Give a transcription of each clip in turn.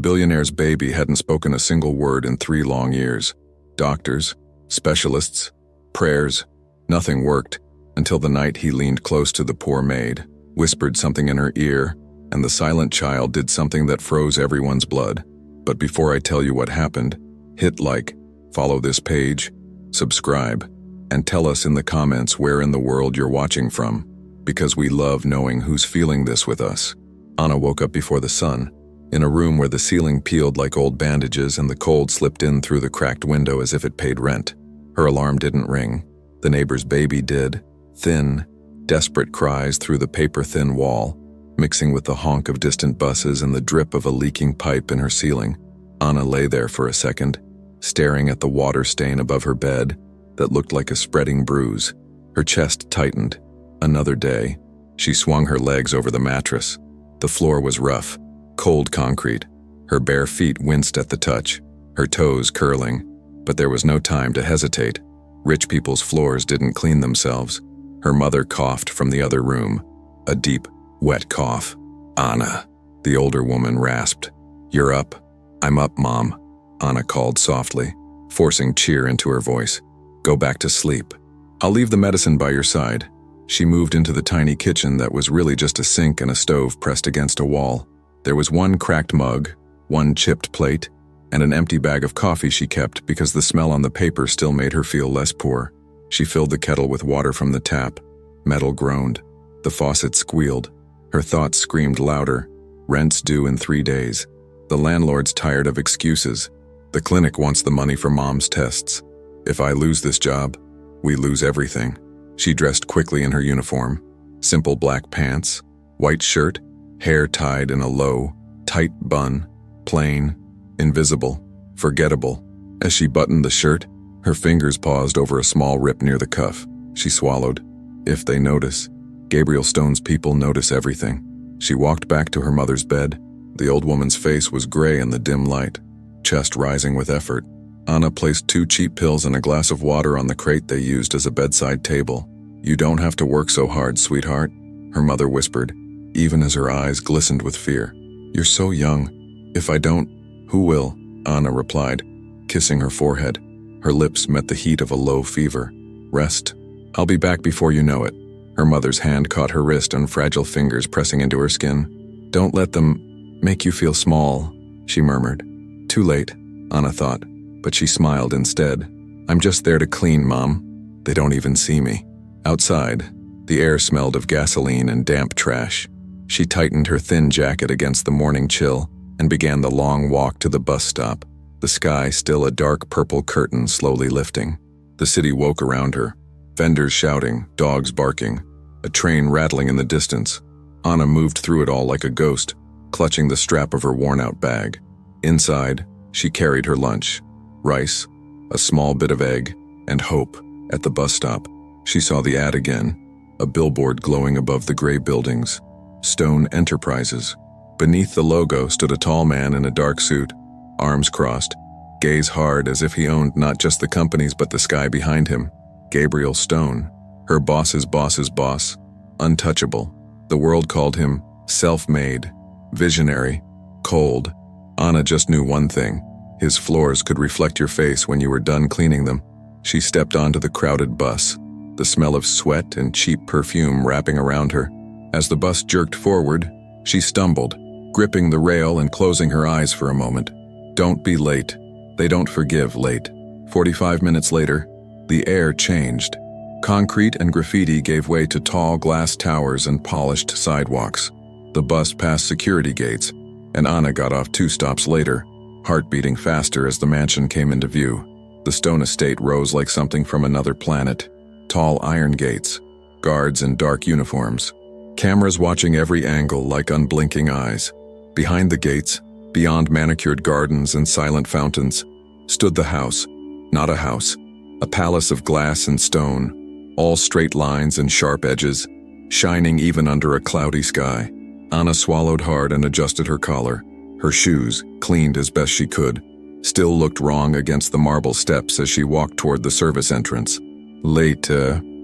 billionaire's baby hadn't spoken a single word in 3 long years. Doctors, specialists, prayers, nothing worked until the night he leaned close to the poor maid, whispered something in her ear, and the silent child did something that froze everyone's blood. But before I tell you what happened, hit like, follow this page, subscribe, and tell us in the comments where in the world you're watching from, because we love knowing who's feeling this with us. Anna woke up before the sun, in a room where the ceiling peeled like old bandages and the cold slipped in through the cracked window as if it paid rent. Her alarm didn't ring. The neighbor's baby did. Thin, desperate cries through the paper-thin wall, mixing with the honk of distant buses and the drip of a leaking pipe in her ceiling. Anna lay there for a second, staring at the water stain above her bed that looked like a spreading bruise. Her chest tightened. Another day. She swung her legs over the mattress. The floor was rough, cold concrete. Her bare feet winced at the touch, her toes curling. But there was no time to hesitate. Rich people's floors didn't clean themselves. Her mother coughed from the other room. A deep, wet cough. "Anna," the older woman rasped. "You're up." "I'm up, Mom," Anna called softly, forcing cheer into her voice. "Go back to sleep. I'll leave the medicine by your side." She moved into the tiny kitchen that was really just a sink and a stove pressed against a wall. There was one cracked mug, one chipped plate, and an empty bag of coffee she kept because the smell on the paper still made her feel less poor. She filled the kettle with water from the tap. Metal groaned. The faucet squealed. Her thoughts screamed louder. Rent's due in 3 days. The landlord's tired of excuses. The clinic wants the money for Mom's tests. If I lose this job, we lose everything. She dressed quickly in her uniform. Simple black pants, white shirt, hair tied in a low, tight bun, plain, invisible, forgettable. As she buttoned the shirt, her fingers paused over a small rip near the cuff. She swallowed. If they notice, Gabriel Stone's people notice everything. She walked back to her mother's bed. The old woman's face was gray in the dim light, chest rising with effort. Anna placed 2 cheap pills and a glass of water on the crate they used as a bedside table. "You don't have to work so hard, sweetheart," her mother whispered, even as her eyes glistened with fear. "You're so young. If I don't, who will?" Anna replied, kissing her forehead. Her lips met the heat of a low fever. "Rest. I'll be back before you know it." Her mother's hand caught her wrist and fragile fingers pressing into her skin. "Don't let them make you feel small," she murmured. Too late, Anna thought, but she smiled instead. "I'm just there to clean, Mom. They don't even see me." Outside, the air smelled of gasoline and damp trash. She tightened her thin jacket against the morning chill and began the long walk to the bus stop, the sky still a dark purple curtain slowly lifting. The city woke around her, vendors shouting, dogs barking, a train rattling in the distance. Anna moved through it all like a ghost, clutching the strap of her worn-out bag. Inside, she carried her lunch, rice, a small bit of egg, and hope. At the bus stop, she saw the ad again, a billboard glowing above the gray buildings. Stone Enterprises. Beneath the logo stood a tall man in a dark suit, arms crossed, gaze hard as if he owned not just the companies but the sky behind him. Gabriel Stone, her boss's boss's boss, untouchable. The world called him self-made, visionary, cold. Anna just knew one thing: his floors could reflect your face when you were done cleaning them. She stepped onto the crowded bus, the smell of sweat and cheap perfume wrapping around her. As the bus jerked forward, she stumbled, gripping the rail and closing her eyes for a moment. Don't be late. They don't forgive late. 45 minutes later, the air changed. Concrete and graffiti gave way to tall glass towers and polished sidewalks. The bus passed security gates, and Anna got off 2 stops later, heart beating faster as the mansion came into view. The stone estate rose like something from another planet. Tall iron gates, guards in dark uniforms, cameras watching every angle like unblinking eyes. Behind the gates, beyond manicured gardens and silent fountains, stood the house. Not a house, a palace of glass and stone, all straight lines and sharp edges, shining even under a cloudy sky. Anna swallowed hard and adjusted her collar. Her shoes, cleaned as best she could, still looked wrong against the marble steps as she walked toward the service entrance. "Late,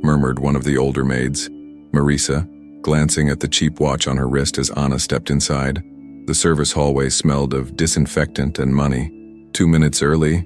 murmured one of the older maids, Marisa, glancing at the cheap watch on her wrist as Anna stepped inside. The service hallway smelled of disinfectant and money. 2 minutes early,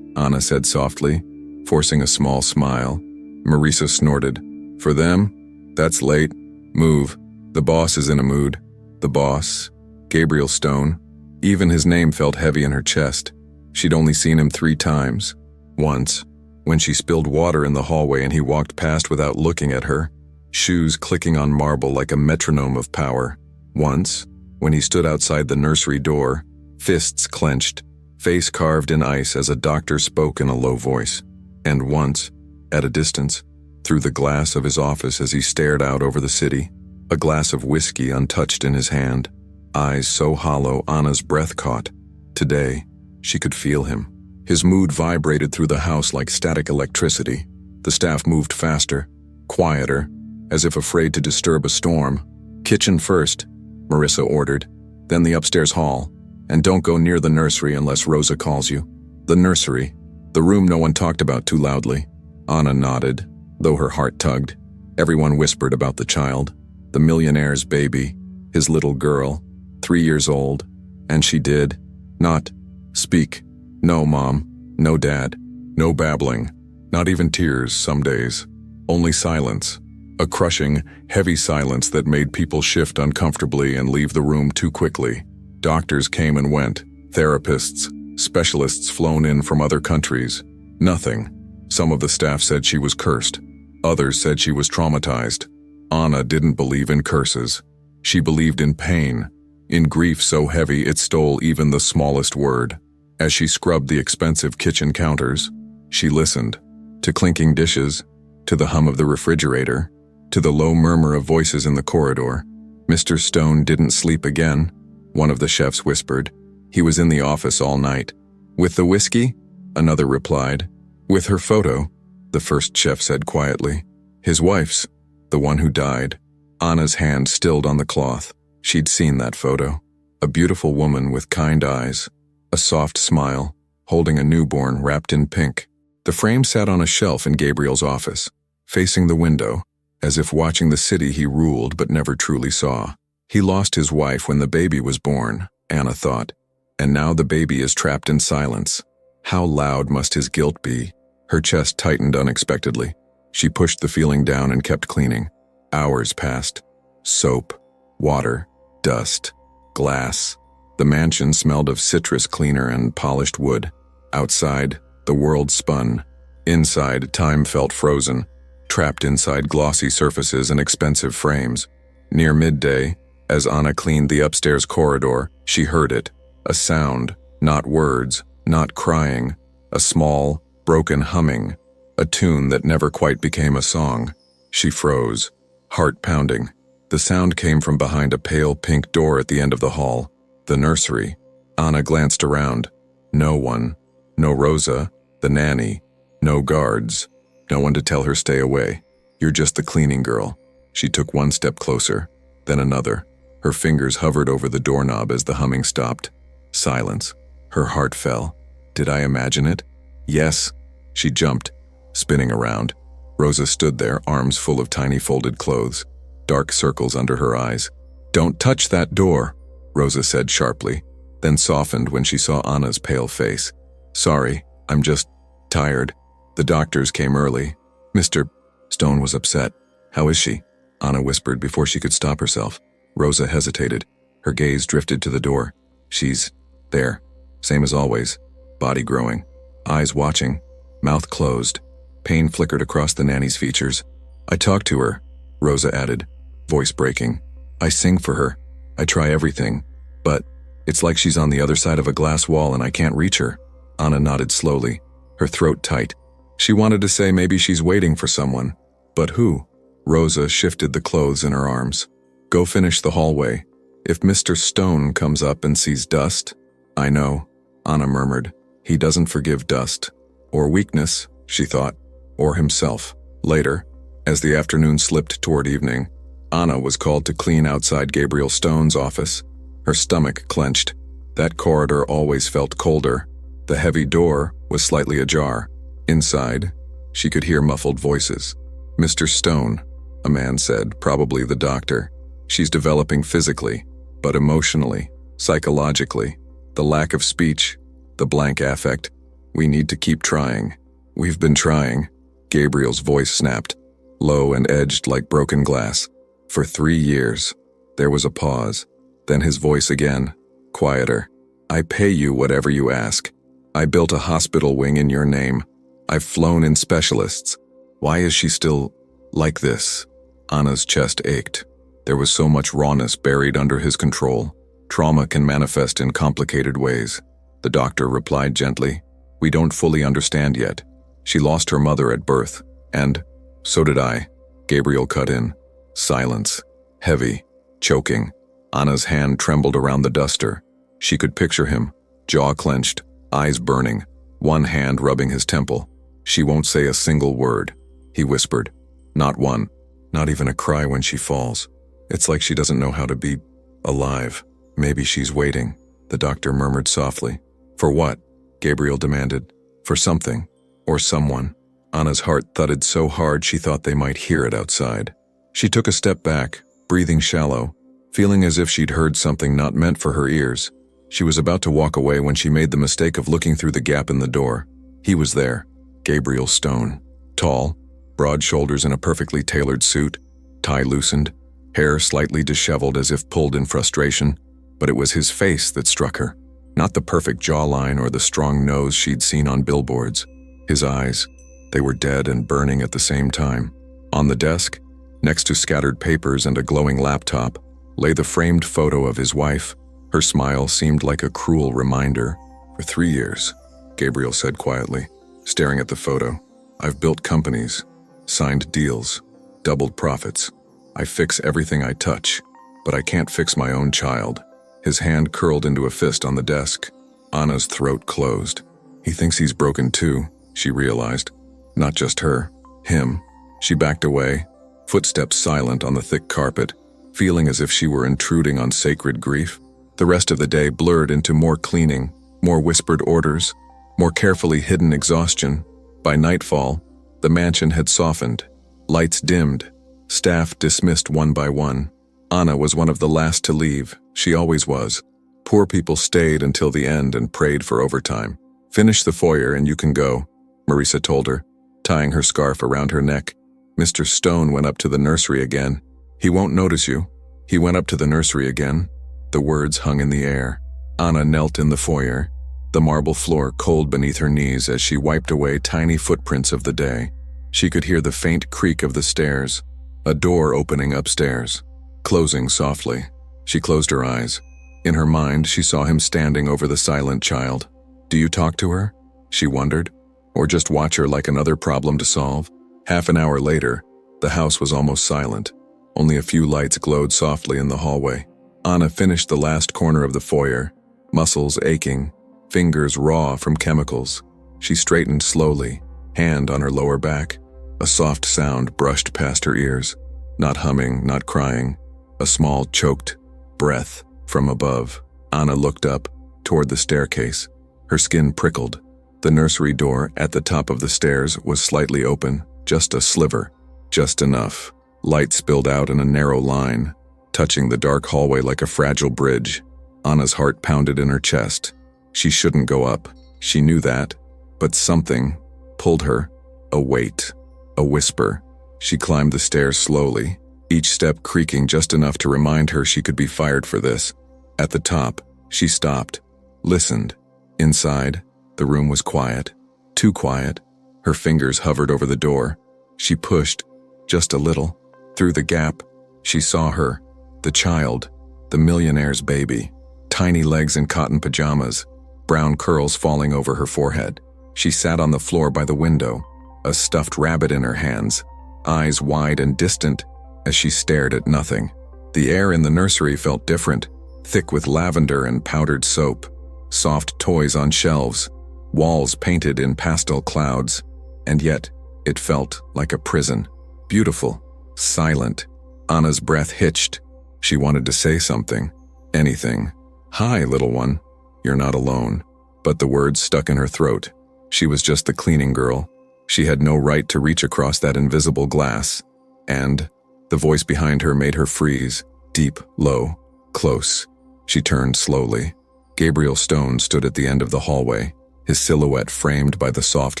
Anna said softly, forcing a small smile. Marisa snorted. For them? That's late. Move. The boss is in a mood. The boss? Gabriel Stone. Even his name felt heavy in her chest. She'd only seen him 3 times. Once, when she spilled water in the hallway and he walked past without looking at her, shoes clicking on marble like a metronome of power. Once, when he stood outside the nursery door, fists clenched, face carved in ice as a doctor spoke in a low voice. And once, at a distance, through the glass of his office as he stared out over the city, a glass of whiskey untouched in his hand, eyes so hollow Anna's breath caught. Today, she could feel him. His mood vibrated through the house like static electricity. The staff moved faster, quieter, as if afraid to disturb a storm. Kitchen first, Marisa ordered, then the upstairs hall, and don't go near the nursery unless Rosa calls you. The nursery, the room no one talked about too loudly. Anna nodded, though her heart tugged. Everyone whispered about the child, the millionaire's baby, his little girl, 3 years old, and she did not speak. No mom, no dad, no babbling, not even tears some days, only silence. A crushing, heavy silence that made people shift uncomfortably and leave the room too quickly. Doctors came and went, therapists, specialists flown in from other countries. Nothing. Some of the staff said she was cursed. Others said she was traumatized. Anna didn't believe in curses. She believed in pain, in grief so heavy it stole even the smallest word. As she scrubbed the expensive kitchen counters, she listened, to clinking dishes, to the hum of the refrigerator, to the low murmur of voices in the corridor. Mr. Stone didn't sleep again, one of the chefs whispered. He was in the office all night. With the whiskey? Another replied. With her photo, the first chef said quietly. His wife's, the one who died. Anna's hand stilled on the cloth. She'd seen that photo. A beautiful woman with kind eyes, a soft smile, holding a newborn wrapped in pink. The frame sat on a shelf in Gabriel's office, facing the window, as if watching the city he ruled but never truly saw. He lost his wife when the baby was born, Anna thought, and now the baby is trapped in silence. How loud must his guilt be? Her chest tightened unexpectedly. She pushed the feeling down and kept cleaning. Hours passed. Soap, water, dust, glass. The mansion smelled of citrus cleaner and polished wood. Outside, the world spun. Inside, time felt frozen, trapped inside glossy surfaces and expensive frames. Near midday, as Anna cleaned the upstairs corridor, she heard it. A sound, not words, not crying. A small, broken humming. A tune that never quite became a song. She froze, heart pounding. The sound came from behind a pale pink door at the end of the hall. The nursery. Anna glanced around. No one. No Rosa, the nanny. No guards. No one to tell her stay away. You're just the cleaning girl. She took one step closer, then another. Her fingers hovered over the doorknob as the humming stopped. Silence. Her heart fell. Did I imagine it? Yes. She jumped, spinning around. Rosa stood there, arms full of tiny folded clothes, dark circles under her eyes. Don't touch that door, Rosa said sharply, then softened when she saw Anna's pale face. Sorry, I'm just tired. The doctors came early. Mr. Stone was upset. How is she? Anna whispered before she could stop herself. Rosa hesitated. Her gaze drifted to the door. She's there, same as always, body growing, eyes watching, mouth closed. Pain flickered across the nanny's features. I talked to her, Rosa added, voice breaking. I sing for her. I try everything. But it's like she's on the other side of a glass wall and I can't reach her. Anna nodded slowly, her throat tight. She wanted to say maybe she's waiting for someone. But who? Rosa shifted the clothes in her arms. Go finish the hallway. If Mr. Stone comes up and sees dust. I know, Anna murmured. He doesn't forgive dust. Or weakness, she thought. Or himself. Later, as the afternoon slipped toward evening, Anna was called to clean outside Gabriel Stone's office. Her stomach clenched. That corridor always felt colder. The heavy door was slightly ajar. Inside, she could hear muffled voices. Mr. Stone, a man said, probably the doctor. She's developing physically, but emotionally, Psychologically, the lack of speech, the blank affect. We need to keep trying. We've been trying. Gabriel's voice snapped, low and edged like broken glass. For 3 years. There was a pause. Then his voice again, quieter. I pay you whatever you ask. I built a hospital wing in your name. I've flown in specialists. Why is she still like this? Anna's chest ached. There was so much rawness buried under his control. Trauma can manifest in complicated ways. The doctor replied gently, We don't fully understand yet. She lost her mother at birth, and so did I. Gabriel cut in. Silence. Heavy. Choking. Anna's hand trembled around the duster. She could picture him, jaw clenched, eyes burning, one hand rubbing his temple. She won't say a single word, he whispered. Not one. Not even a cry when she falls. It's like she doesn't know how to be alive. Maybe she's waiting, the doctor murmured softly. For what? Gabriel demanded. For something. Or someone. Anna's heart thudded so hard she thought they might hear it outside. She took a step back, breathing shallow, feeling as if she'd heard something not meant for her ears. She was about to walk away when she made the mistake of looking through the gap in the door. He was there, Gabriel Stone. Tall, broad shoulders in a perfectly tailored suit, tie loosened, hair slightly disheveled as if pulled in frustration, but it was his face that struck her, not the perfect jawline or the strong nose she'd seen on billboards. His eyes, they were dead and burning at the same time. On the desk, next to scattered papers and a glowing laptop, lay the framed photo of his wife. Her smile seemed like a cruel reminder. For 3 years, Gabriel said quietly, staring at the photo. I've built companies, signed deals, doubled profits. I fix everything I touch, but I can't fix my own child. His hand curled into a fist on the desk. Anna's throat closed. He thinks he's broken too, she realized. Not just her, him. She backed away, footsteps silent on the thick carpet, feeling as if she were intruding on sacred grief. The rest of the day blurred into more cleaning, more whispered orders, more carefully hidden exhaustion. By nightfall, the mansion had softened, lights dimmed, staff dismissed one by one. Anna was one of the last to leave. She always was. Poor people stayed until the end and prayed for overtime. Finish the foyer and you can go, Marisa told her, tying her scarf around her neck. Mr. Stone went up to the nursery again. He won't notice you. He went up to the nursery again. The words hung in the air. Anna knelt in the foyer, the marble floor cold beneath her knees as she wiped away tiny footprints of the day. She could hear the faint creak of the stairs, a door opening upstairs, closing softly. She closed her eyes. In her mind, she saw him standing over the silent child. Do you talk to her? She wondered. Or just watch her like another problem to solve? Half an hour later, the house was almost silent. Only a few lights glowed softly in the hallway. Anna finished the last corner of the foyer, muscles aching, fingers raw from chemicals. She straightened slowly, hand on her lower back. A soft sound brushed past her ears. Not humming, not crying. A small, choked breath from above. Anna looked up, toward the staircase. Her skin prickled. The nursery door at the top of the stairs was slightly open, just a sliver, just enough. Light spilled out in a narrow line, touching the dark hallway like a fragile bridge. Anna's heart pounded in her chest. She shouldn't go up. She knew that. But something pulled her. A weight. A whisper. She climbed the stairs slowly, each step creaking just enough to remind her she could be fired for this. At the top, she stopped, listened. Inside, the room was quiet. Too quiet. Her fingers hovered over the door. She pushed, just a little. Through the gap, she saw her. The child, the millionaire's baby, tiny legs in cotton pajamas, brown curls falling over her forehead. She sat on the floor by the window, a stuffed rabbit in her hands, eyes wide and distant as she stared at nothing. The air in the nursery felt different, thick with lavender and powdered soap, soft toys on shelves, walls painted in pastel clouds, and yet it felt like a prison. Beautiful, silent. Anna's breath hitched. She wanted to say something, anything. Hi, little one. You're not alone. But the words stuck in her throat. She was just the cleaning girl. She had no right to reach across that invisible glass. And the voice behind her made her freeze, deep, low, close. She turned slowly. Gabriel Stone stood at the end of the hallway, his silhouette framed by the soft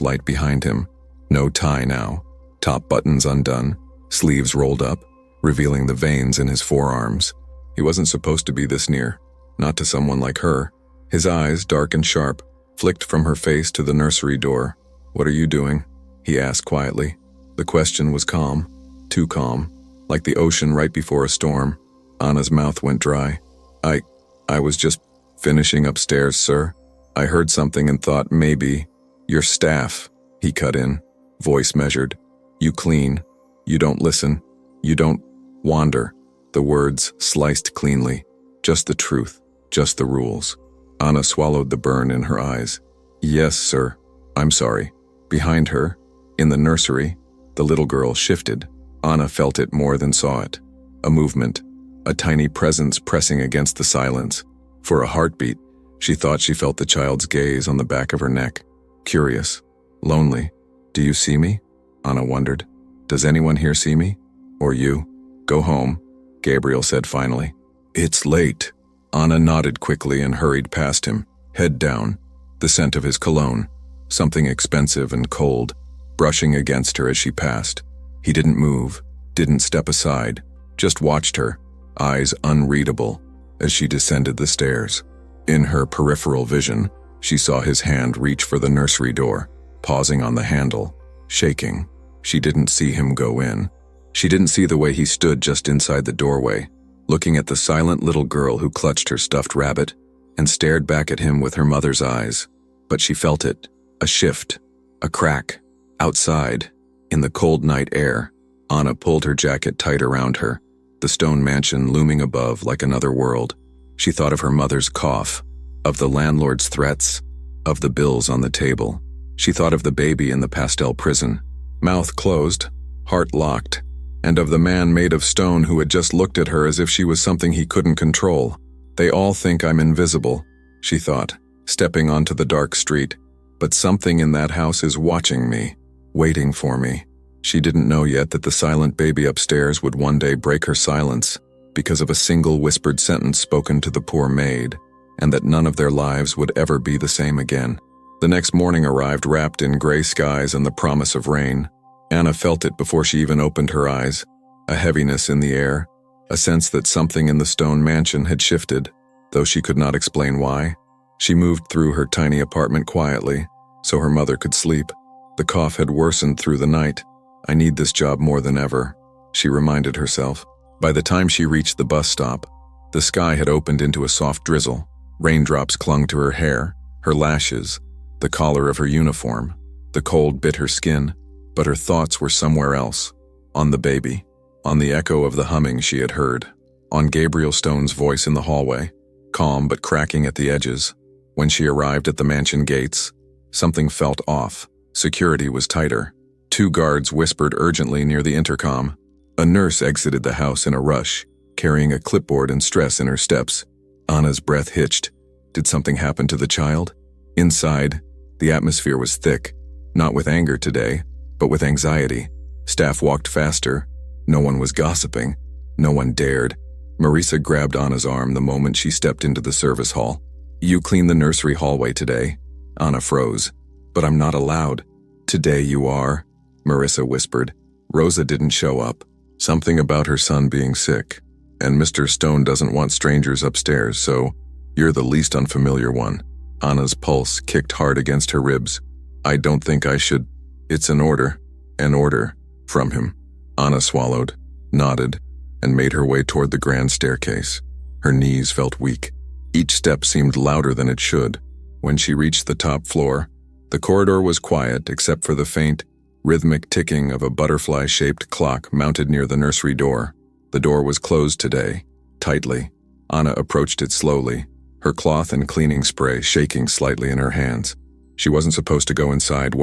light behind him. No tie now, top buttons undone, sleeves rolled up, revealing the veins in his forearms. He wasn't supposed to be this near, not to someone like her. His eyes, dark and sharp, flicked from her face to the nursery door. "What are you doing?" he asked quietly. The question was calm, too calm, like the ocean right before a storm. Anna's mouth went dry. I was just finishing upstairs, sir. I heard something and thought maybe your staff," he cut in, voice measured. "You clean. You don't listen. You don't wander." The words sliced cleanly. Just the truth, just the rules. Anna swallowed the burn in her eyes. "Yes, sir. I'm sorry." Behind her, in the nursery, the little girl shifted. Anna felt it more than saw it. A movement, a tiny presence pressing against the silence. For a heartbeat, she thought she felt the child's gaze on the back of her neck. Curious, lonely. "Do you see me?" Anna wondered. "Does anyone here see me? Or you?" "Go home," Gabriel said finally. "It's late." Anna nodded quickly and hurried past him, head down, the scent of his cologne, something expensive and cold, brushing against her as she passed. He didn't move, didn't step aside, just watched her, eyes unreadable, as she descended the stairs. In her peripheral vision, she saw his hand reach for the nursery door, pausing on the handle, shaking. She didn't see him go in. She didn't see the way he stood just inside the doorway, looking at the silent little girl who clutched her stuffed rabbit and stared back at him with her mother's eyes. But she felt it, a shift, a crack. Outside, in the cold night air, Anna pulled her jacket tight around her, the stone mansion looming above like another world. She thought of her mother's cough, of the landlord's threats, of the bills on the table. She thought of the baby in the pastel prison, mouth closed, heart locked, and of the man made of stone who had just looked at her as if she was something he couldn't control. "They all think I'm invisible," she thought, stepping onto the dark street. "But something in that house is watching me, waiting for me." She didn't know yet that the silent baby upstairs would one day break her silence because of a single whispered sentence spoken to the poor maid, and that none of their lives would ever be the same again. The next morning arrived wrapped in gray skies and the promise of rain. Anna felt it before she even opened her eyes, a heaviness in the air, a sense that something in the stone mansion had shifted, though she could not explain why. She moved through her tiny apartment quietly, so her mother could sleep. The cough had worsened through the night. "I need this job more than ever," she reminded herself. By the time she reached the bus stop, the sky had opened into a soft drizzle. Raindrops clung to her hair, her lashes, the collar of her uniform. The cold bit her skin, but her thoughts were somewhere else. On the baby, on the echo of the humming she had heard, on Gabriel Stone's voice in the hallway, calm but cracking at the edges. When she arrived at the mansion gates, something felt off. Security was tighter. 2 guards whispered urgently near the intercom. A nurse exited the house in a rush, carrying a clipboard and stress in her steps. Anna's breath hitched. Did something happen to the child? Inside, the atmosphere was thick, not with anger today, but with anxiety. Staff walked faster. No one was gossiping. No one dared. Marisa grabbed Anna's arm the moment she stepped into the service hall. "You cleaned the nursery hallway today." Anna froze. "But I'm not allowed." "Today you are," Marisa whispered. "Rosa didn't show up. Something about her son being sick. And Mr. Stone doesn't want strangers upstairs, so you're the least unfamiliar one." Anna's pulse kicked hard against her ribs. "I don't think I should." "It's an order. An order. From him." Anna swallowed, nodded, and made her way toward the grand staircase. Her knees felt weak. Each step seemed louder than it should. When she reached the top floor, the corridor was quiet except for the faint, rhythmic ticking of a butterfly-shaped clock mounted near the nursery door. The door was closed today, tightly. Anna approached it slowly, her cloth and cleaning spray shaking slightly in her hands. She wasn't supposed to go inside,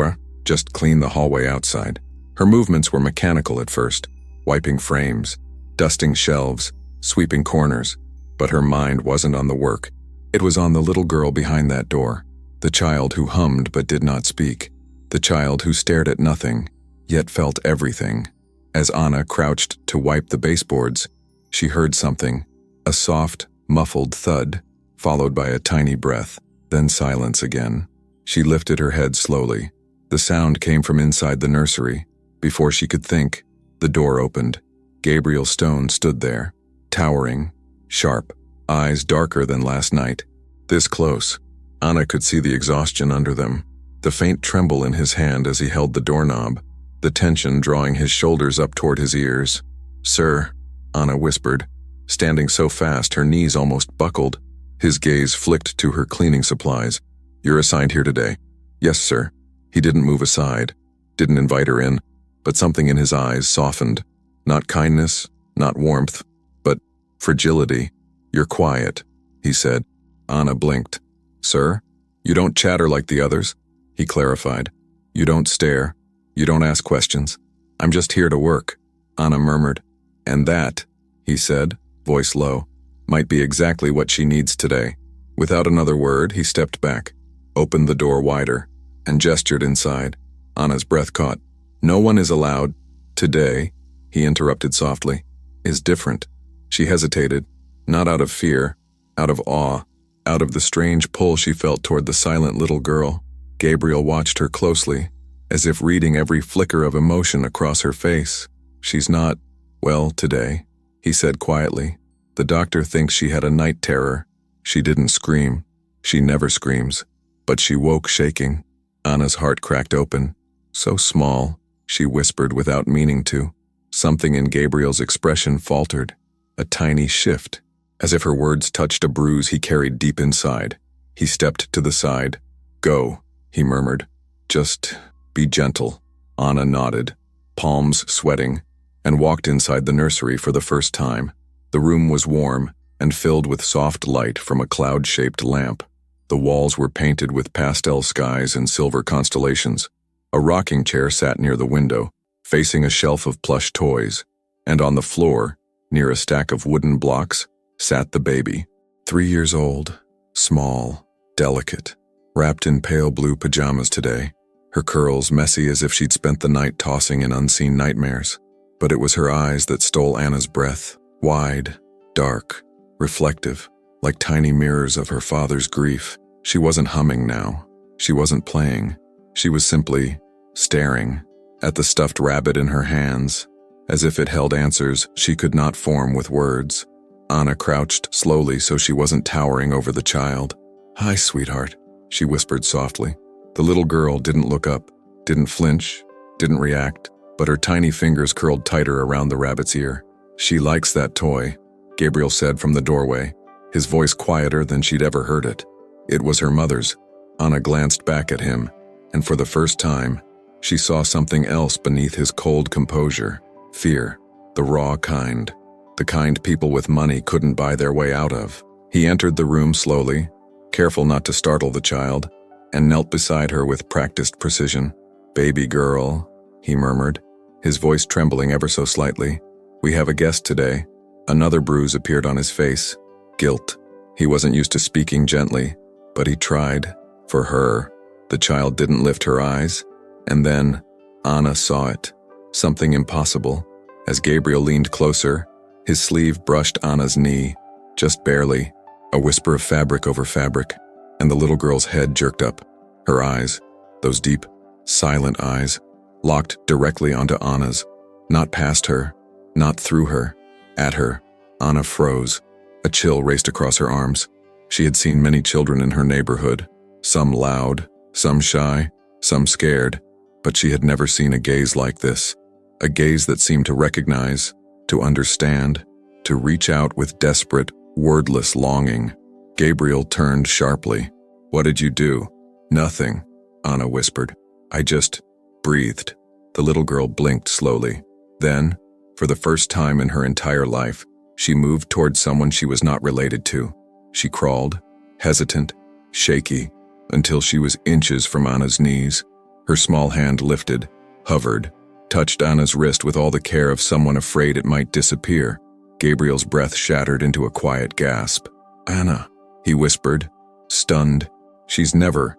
just clean the hallway outside. Her movements were mechanical at first, wiping frames, dusting shelves, sweeping corners, but her mind wasn't on the work. It was on the little girl behind that door, the child who hummed but did not speak, the child who stared at nothing, yet felt everything. As Anna crouched to wipe the baseboards, she heard something, a soft, muffled thud. followed by a tiny breath, then silence again. She lifted her head slowly. The sound came from inside the nursery. Before she could think, the door opened. Gabriel Stone stood there, towering, sharp, eyes darker than last night. This close, Anna could see the exhaustion under them, the faint tremble in his hand as he held the doorknob, the tension drawing his shoulders up toward his ears. "Sir," Anna whispered, standing so fast her knees almost buckled. His gaze flicked to her cleaning supplies. "You're assigned here today." "Yes, sir." He didn't move aside, didn't invite her in, but something in his eyes softened. Not kindness, not warmth, but fragility. "You're quiet," he said. Anna blinked. "Sir? You don't chatter like the others," he clarified. "You don't stare. You don't ask questions. I'm just here to work," Anna murmured. "And that," he said, voice low, "might be exactly what she needs today." Without another word, he stepped back, opened the door wider, and gestured inside. Anna's breath caught. "No one is allowed. Today," he interrupted softly, "is different." She hesitated, not out of fear, out of awe, out of the strange pull she felt toward the silent little girl. Gabriel watched her closely, as if reading every flicker of emotion across her face. "She's not well today," he said quietly. "The doctor thinks she had a night terror. She didn't scream. She never screams. But she woke shaking." Anna's heart cracked open. "So small," she whispered without meaning to. Something in Gabriel's expression faltered, a tiny shift, as if her words touched a bruise he carried deep inside. He stepped to the side. "Go," he murmured. "Just be gentle." Anna nodded, palms sweating, and walked inside the nursery for the first time. The room was warm and filled with soft light from a cloud-shaped lamp. The walls were painted with pastel skies and silver constellations. A rocking chair sat near the window, facing a shelf of plush toys, and on the floor, near a stack of wooden blocks, sat the baby. 3 years old, small, delicate, wrapped in pale blue pajamas today, her curls messy as if she'd spent the night tossing in unseen nightmares. But it was her eyes that stole Anna's breath, wide, dark, reflective, like tiny mirrors of her father's grief. She wasn't humming now. She wasn't playing. She was simply staring at the stuffed rabbit in her hands, as if it held answers she could not form with words. Anna crouched slowly so she wasn't towering over the child. "Hi, sweetheart," she whispered softly. The little girl didn't look up, didn't flinch, didn't react, but her tiny fingers curled tighter around the rabbit's ear. "She likes that toy," Gabriel said from the doorway, his voice quieter than she'd ever heard it. It was her mother's. Anna glanced back at him, and for the first time, she saw something else beneath his cold composure. Fear, the raw kind, the kind people with money couldn't buy their way out of. He entered the room slowly, careful not to startle the child, and knelt beside her with practiced precision. "Baby girl," he murmured, his voice trembling ever so slightly. "We have a guest today." Another bruise appeared on his face. Guilt. He wasn't used to speaking gently, but he tried. For her. The child didn't lift her eyes. And then, Anna saw it. Something impossible. As Gabriel leaned closer, his sleeve brushed Anna's knee, just barely. A whisper of fabric over fabric, and the little girl's head jerked up. Her eyes, those deep, silent eyes, locked directly onto Anna's. Not past her, not through her, at her. Anna froze. A chill raced across her arms. She had seen many children in her neighborhood, some loud, some shy, some scared, but she had never seen a gaze like this. A gaze that seemed to recognize, to understand, to reach out with desperate, wordless longing. Gabriel turned sharply. "What did you do?" "Nothing," Anna whispered. "I just breathed." The little girl blinked slowly. Then, for the first time in her entire life, she moved toward someone she was not related to. She crawled, hesitant, shaky, until she was inches from Anna's knees. Her small hand lifted, hovered, touched Anna's wrist with all the care of someone afraid it might disappear. Gabriel's breath shattered into a quiet gasp. "Anna," he whispered, stunned. She never.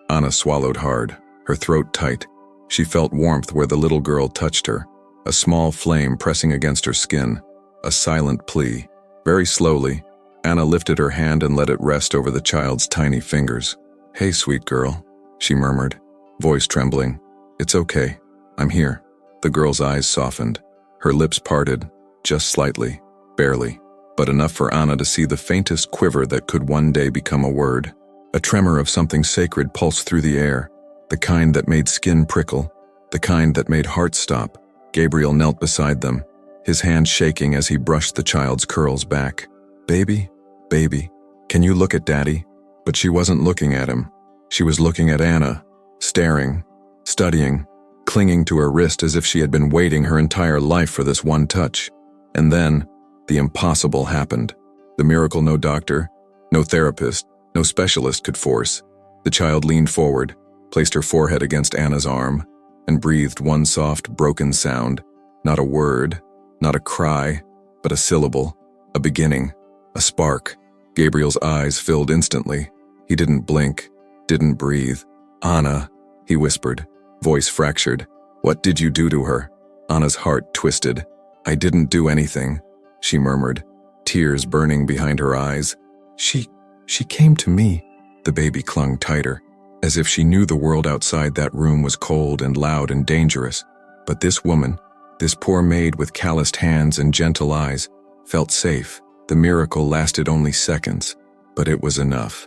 Anna swallowed hard, her throat tight. She felt warmth where the little girl touched her, a small flame pressing against her skin, a silent plea. Very slowly, Anna lifted her hand and let it rest over the child's tiny fingers. "Hey, sweet girl," she murmured, voice trembling. "It's okay. I'm here." The girl's eyes softened. Her lips parted, just slightly, barely, but enough for Anna to see the faintest quiver that could one day become a word. A tremor of something sacred pulsed through the air, the kind that made skin prickle, the kind that made hearts stop. Gabriel knelt beside them, his hand shaking as he brushed the child's curls back. "Baby, baby, can you look at Daddy?" But she wasn't looking at him. She was looking at Anna, staring, studying, clinging to her wrist as if she had been waiting her entire life for this one touch. And then, the impossible happened. The miracle no doctor, no therapist, no specialist could force. The child leaned forward, placed her forehead against Anna's arm, and breathed one soft, broken sound. Not a word, not a cry, but a syllable, a beginning, a spark. Gabriel's eyes filled instantly. He didn't blink, didn't breathe. "Anna," he whispered, voice fractured. "What did you do to her?" Anna's heart twisted. "I didn't do anything," she murmured, tears burning behind her eyes. She came to me." The baby clung tighter, as if she knew the world outside that room was cold and loud and dangerous. But this woman, this poor maid with calloused hands and gentle eyes, felt safe. The miracle lasted only seconds, but it was enough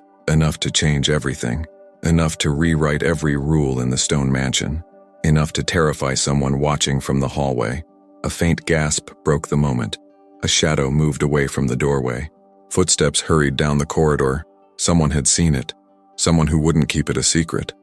to change everything, enough to rewrite every rule in the stone mansion, enough to terrify someone watching from the hallway. A faint gasp broke the moment. A shadow moved away from the doorway. Footsteps hurried down the corridor. Someone had seen it, someone who wouldn't keep it a secret.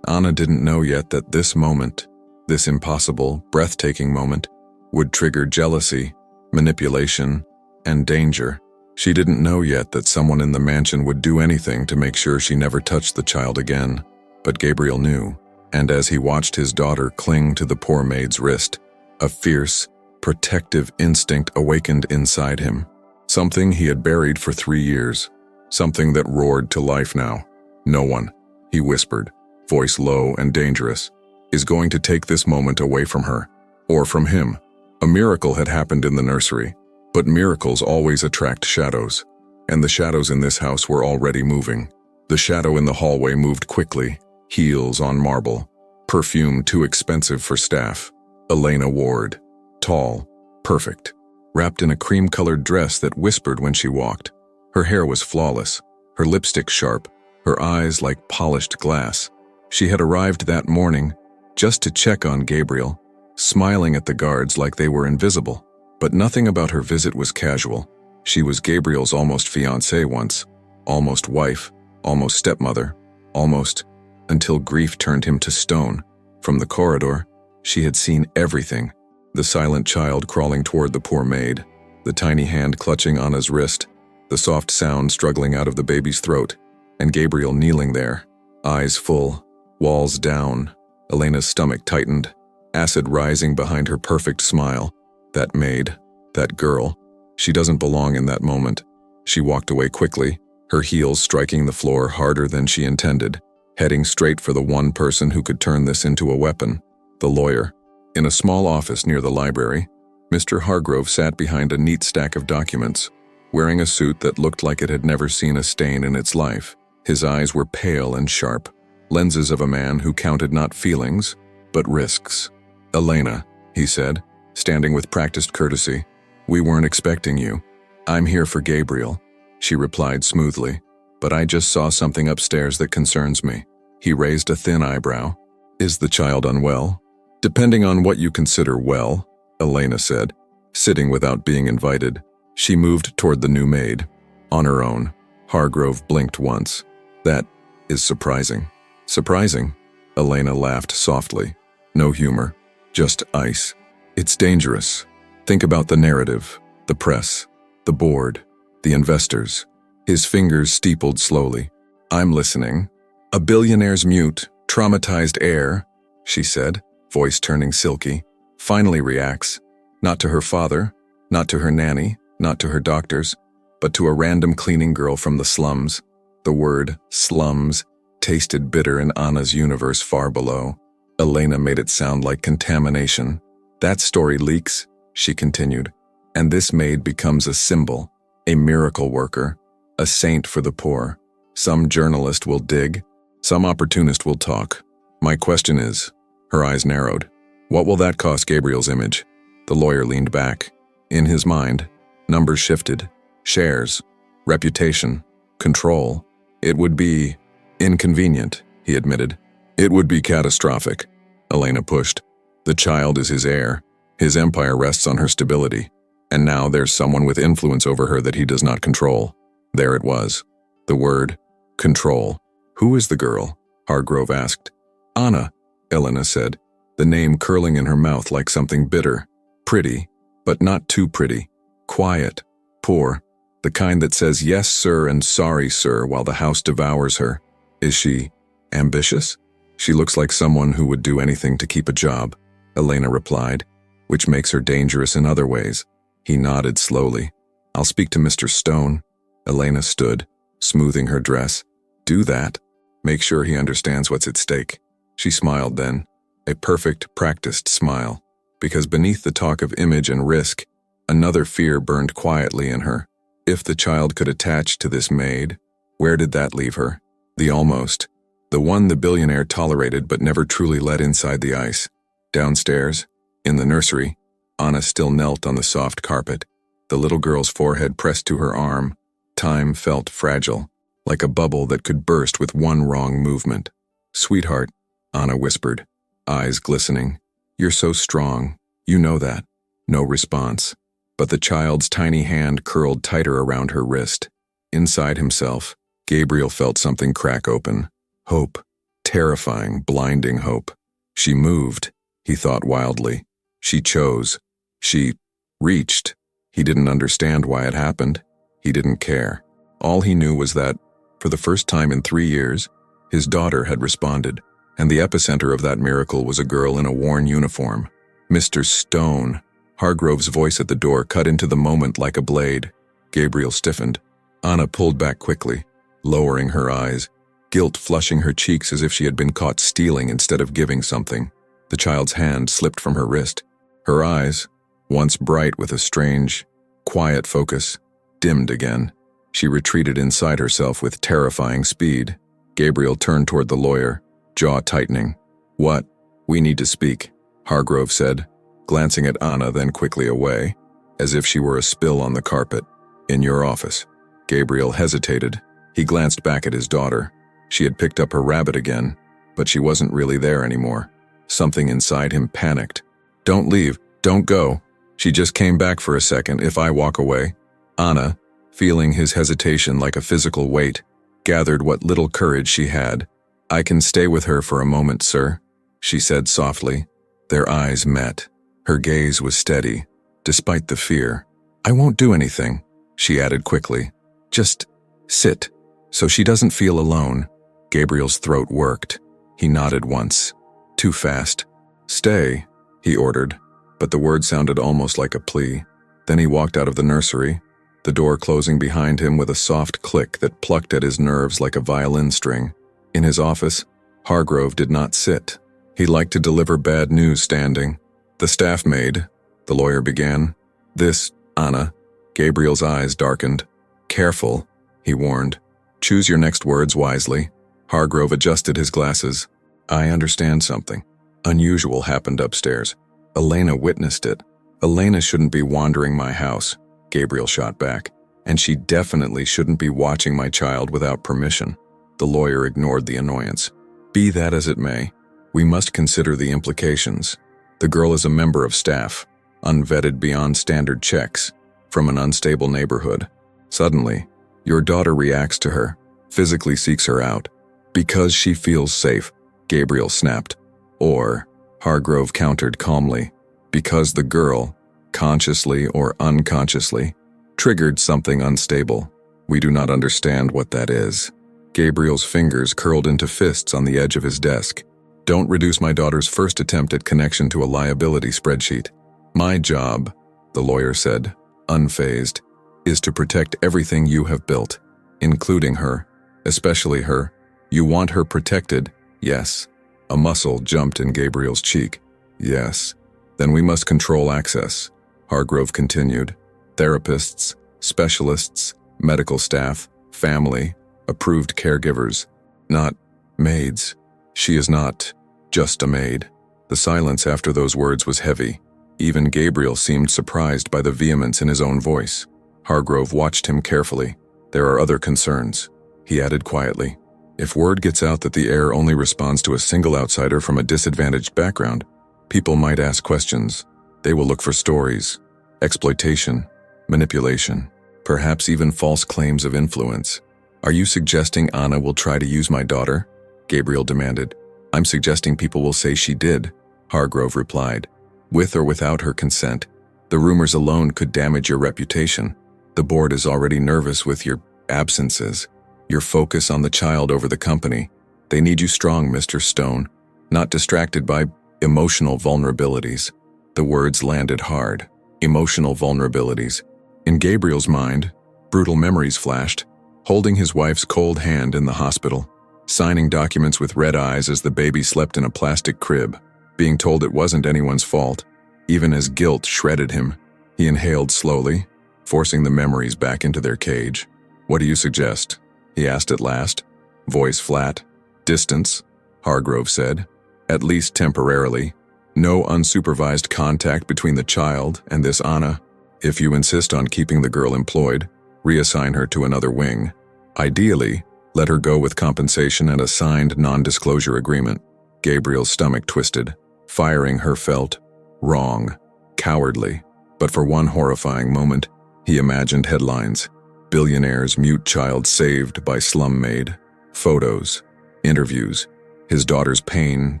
Anna didn't know yet that this moment, this impossible, breathtaking moment, would trigger jealousy, manipulation, and danger. She didn't know yet that someone in the mansion would do anything to make sure she never touched the child again. But Gabriel knew, and as he watched his daughter cling to the poor maid's wrist, a fierce, protective instinct awakened inside him. Something he had buried for 3 years, something that roared to life now. "No one," he whispered, voice low and dangerous, "is going to take this moment away from her, or from him." A miracle had happened in the nursery, but miracles always attract shadows, and the shadows in this house were already moving. The shadow in the hallway moved quickly, heels on marble, perfume too expensive for staff. Elena Ward, tall, perfect, wrapped in a cream-colored dress that whispered when she walked. Her hair was flawless, her lipstick sharp, her eyes like polished glass. She had arrived that morning just to check on Gabriel, smiling at the guards like they were invisible. But nothing about her visit was casual. She was Gabriel's almost fiancée once, almost wife, almost stepmother, almost, until grief turned him to stone. From the corridor, she had seen everything. The silent child crawling toward the poor maid, the tiny hand clutching Anna's wrist, the soft sound struggling out of the baby's throat, and Gabriel kneeling there, eyes full, walls down. Elena's stomach tightened, acid rising behind her perfect smile. That maid, that girl, she doesn't belong in that moment. She walked away quickly, her heels striking the floor harder than she intended, heading straight for the one person who could turn this into a weapon, the lawyer. In a small office near the library, Mr. Hargrove sat behind a neat stack of documents, wearing a suit that looked like it had never seen a stain in its life. His eyes were pale and sharp, lenses of a man who counted not feelings, but risks. "Elena," he said, standing with practiced courtesy, "we weren't expecting you." "I'm here for Gabriel," she replied smoothly, "but I just saw something upstairs that concerns me." He raised a thin eyebrow. "Is the child unwell?" "Depending on what you consider well," Elena said, sitting without being invited. She moved toward the new maid. On her own, Hargrove blinked once. "That is surprising." "Surprising?" Elena laughed softly. No humor, just ice. "It's dangerous. Think about the narrative, the press, the board, the investors." His fingers steepled slowly. "I'm listening." "A billionaire's mute, traumatized heir," she said, voice turning silky, "finally reacts, not to her father, not to her nanny, not to her doctors, but to a random cleaning girl from the slums." The word slums tasted bitter in Anna's universe far below. Elena made it sound like contamination. "That story leaks," she continued, "and this maid becomes a symbol, a miracle worker, A saint for the poor. Some journalist will dig. Some opportunist will talk. My question is," her eyes narrowed, "what will that cost Gabriel's image?" The lawyer leaned back. In his mind, numbers shifted. Shares, reputation, control. "It would be inconvenient," he admitted. "It would be catastrophic," Elena pushed. "The child is his heir. His empire rests on her stability. And now there's someone with influence over her that he does not control." There it was. The word, control. "Who is the girl?" Hargrove asked. "Anna," Elena said, the name curling in her mouth like something bitter. "Pretty, but not too pretty. Quiet, poor, the kind that says yes, sir, and sorry, sir, while the house devours her. Is she ambitious?" "She looks like someone who would do anything to keep a job," Elena replied, "which makes her dangerous in other ways." He nodded slowly. "I'll speak to Mr. Stone." Elena stood, smoothing her dress. "Do that. Make sure he understands what's at stake." She smiled then, a perfect, practiced smile, because beneath the talk of image and risk, another fear burned quietly in her. If the child could attach to this maid, where did that leave her? The almost. The one the billionaire tolerated but never truly let inside the ice. Downstairs, in the nursery, Anna still knelt on the soft carpet, the little girl's forehead pressed to her arm. Time felt fragile, like a bubble that could burst with one wrong movement. "Sweetheart," Anna whispered, eyes glistening. "You're so strong. You know that." No response, but the child's tiny hand curled tighter around her wrist. Inside himself, Gabriel felt something crack open. Hope. Terrifying, blinding hope. She moved, he thought wildly. She chose. She reached. He didn't understand why it happened. He didn't care. All he knew was that, for the first time in 3 years, his daughter had responded, and the epicenter of that miracle was a girl in a worn uniform. "Mr. Stone." Hargrove's voice at the door cut into the moment like a blade. Gabriel stiffened. Anna pulled back quickly, lowering her eyes, guilt flushing her cheeks as if she had been caught stealing instead of giving something. The child's hand slipped from her wrist. Her eyes, once bright with a strange, quiet focus, dimmed again. She retreated inside herself with terrifying speed. Gabriel turned toward the lawyer, jaw tightening. "What? We need to speak," Hargrove said, glancing at Anna, then quickly away, as if she were a spill on the carpet. "In your office." Gabriel hesitated. He glanced back at his daughter. She had picked up her rabbit again, but she wasn't really there anymore. Something inside him panicked. "Don't leave. Don't go. She just came back for a second. If I walk away." Anna, feeling his hesitation like a physical weight, gathered what little courage she had. "I can stay with her for a moment, sir," she said softly. Their eyes met. Her gaze was steady, despite the fear. "I won't do anything," she added quickly. "Just sit, so she doesn't feel alone." Gabriel's throat worked. He nodded once. Too fast. "Stay," he ordered, but the word sounded almost like a plea. Then he walked out of the nursery, the door closing behind him with a soft click that plucked at his nerves like a violin string. In his office, Hargrove did not sit. He liked to deliver bad news standing. "The staff maid," the lawyer began. "This, Anna." Gabriel's eyes darkened. "Careful," he warned. "Choose your next words wisely." Hargrove adjusted his glasses. "I understand something. Unusual happened upstairs. Elena witnessed it. Elena shouldn't be wandering my house," Gabriel shot back. "And she definitely shouldn't be watching my child without permission." The lawyer ignored the annoyance. "Be that as it may, we must consider the implications. The girl is a member of staff, unvetted beyond standard checks, from an unstable neighborhood. Suddenly, your daughter reacts to her, physically seeks her out, because she feels safe," Gabriel snapped. "Or," Hargrove countered calmly, "because the girl, consciously or unconsciously, triggered something unstable. We do not understand what that is." Gabriel's fingers curled into fists on the edge of his desk. "Don't reduce my daughter's first attempt at connection to a liability spreadsheet. My job," the lawyer said, unfazed, "is to protect everything you have built, including her, especially her. You want her protected, yes." A muscle jumped in Gabriel's cheek. "Yes. Then we must control access," Hargrove continued. "Therapists, specialists, medical staff, family, approved caregivers, not maids. She is not just a maid. The silence after those words was heavy. Even Gabriel seemed surprised by the vehemence in his own voice. Hargrove watched him carefully. There are other concerns, he added quietly. If word gets out that the heir only responds to a single outsider from a disadvantaged background, people might ask questions. They will look for stories, exploitation, manipulation, perhaps even false claims of influence. Are you suggesting Anna will try to use my daughter? Gabriel demanded. I'm suggesting people will say she did, Hargrove replied. With or without her consent, the rumors alone could damage your reputation. The board is already nervous with your absences, your focus on the child over the company. They need you strong, Mr. Stone, not distracted by emotional vulnerabilities. The words landed hard. Emotional vulnerabilities. In Gabriel's mind, brutal memories flashed, holding his wife's cold hand in the hospital, signing documents with red eyes as the baby slept in a plastic crib, being told it wasn't anyone's fault, even as guilt shredded him. He inhaled slowly, forcing the memories back into their cage. What do you suggest? He asked at last, voice flat. Distance, Hargrove said, at least temporarily. No unsupervised contact between the child and this Anna. If you insist on keeping the girl employed, reassign her to another wing. Ideally, let her go with compensation and a signed non-disclosure agreement. Gabriel's stomach twisted. Firing her felt wrong, cowardly. But for one horrifying moment, he imagined headlines. Billionaire's mute child saved by slum maid. Photos, interviews. His daughter's pain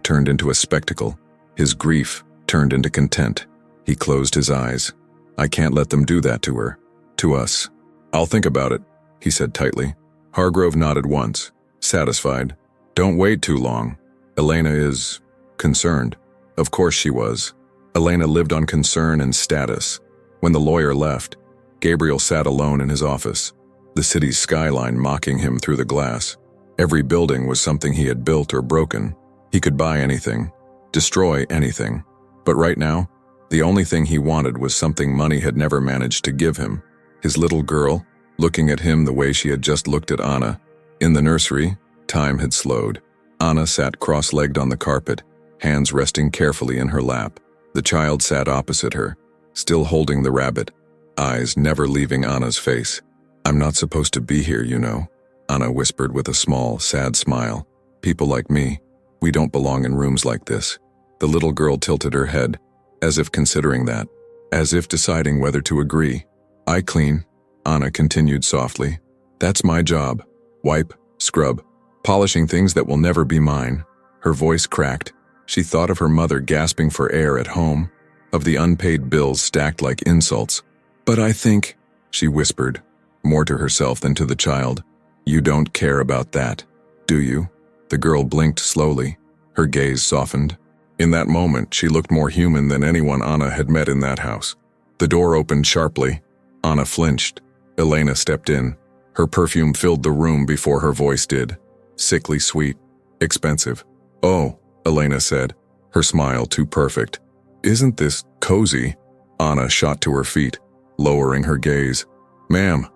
turned into a spectacle. His grief turned into content. He closed his eyes. I can't let them do that to her. To us. I'll think about it, he said tightly. Hargrove nodded once, satisfied. Don't wait too long. Elena is concerned. Of course she was. Elena lived on concern and status. When the lawyer left, Gabriel sat alone in his office, the city's skyline mocking him through the glass. Every building was something he had built or broken. He could buy anything, destroy anything. But right now, the only thing he wanted was something money had never managed to give him. His little girl, looking at him the way she had just looked at Anna. In the nursery, time had slowed. Anna sat cross-legged on the carpet, hands resting carefully in her lap. The child sat opposite her, still holding the rabbit, eyes never leaving Anna's face. I'm not supposed to be here, you know, Anna whispered with a small, sad smile. People like me, we don't belong in rooms like this. The little girl tilted her head, as if considering that, as if deciding whether to agree. I clean, Anna continued softly. That's my job. Wipe, scrub, polishing things that will never be mine. Her voice cracked. She thought of her mother gasping for air at home, of the unpaid bills stacked like insults. But I think, she whispered, more to herself than to the child. You don't care about that, do you? The girl blinked slowly, her gaze softened. In that moment, she looked more human than anyone Anna had met in that house. The door opened sharply. Anna flinched. Elena stepped in. Her perfume filled the room before her voice did. Sickly sweet. Expensive. Oh, Elena said, her smile too perfect. Isn't this cozy? Anna shot to her feet, lowering her gaze. Ma'am,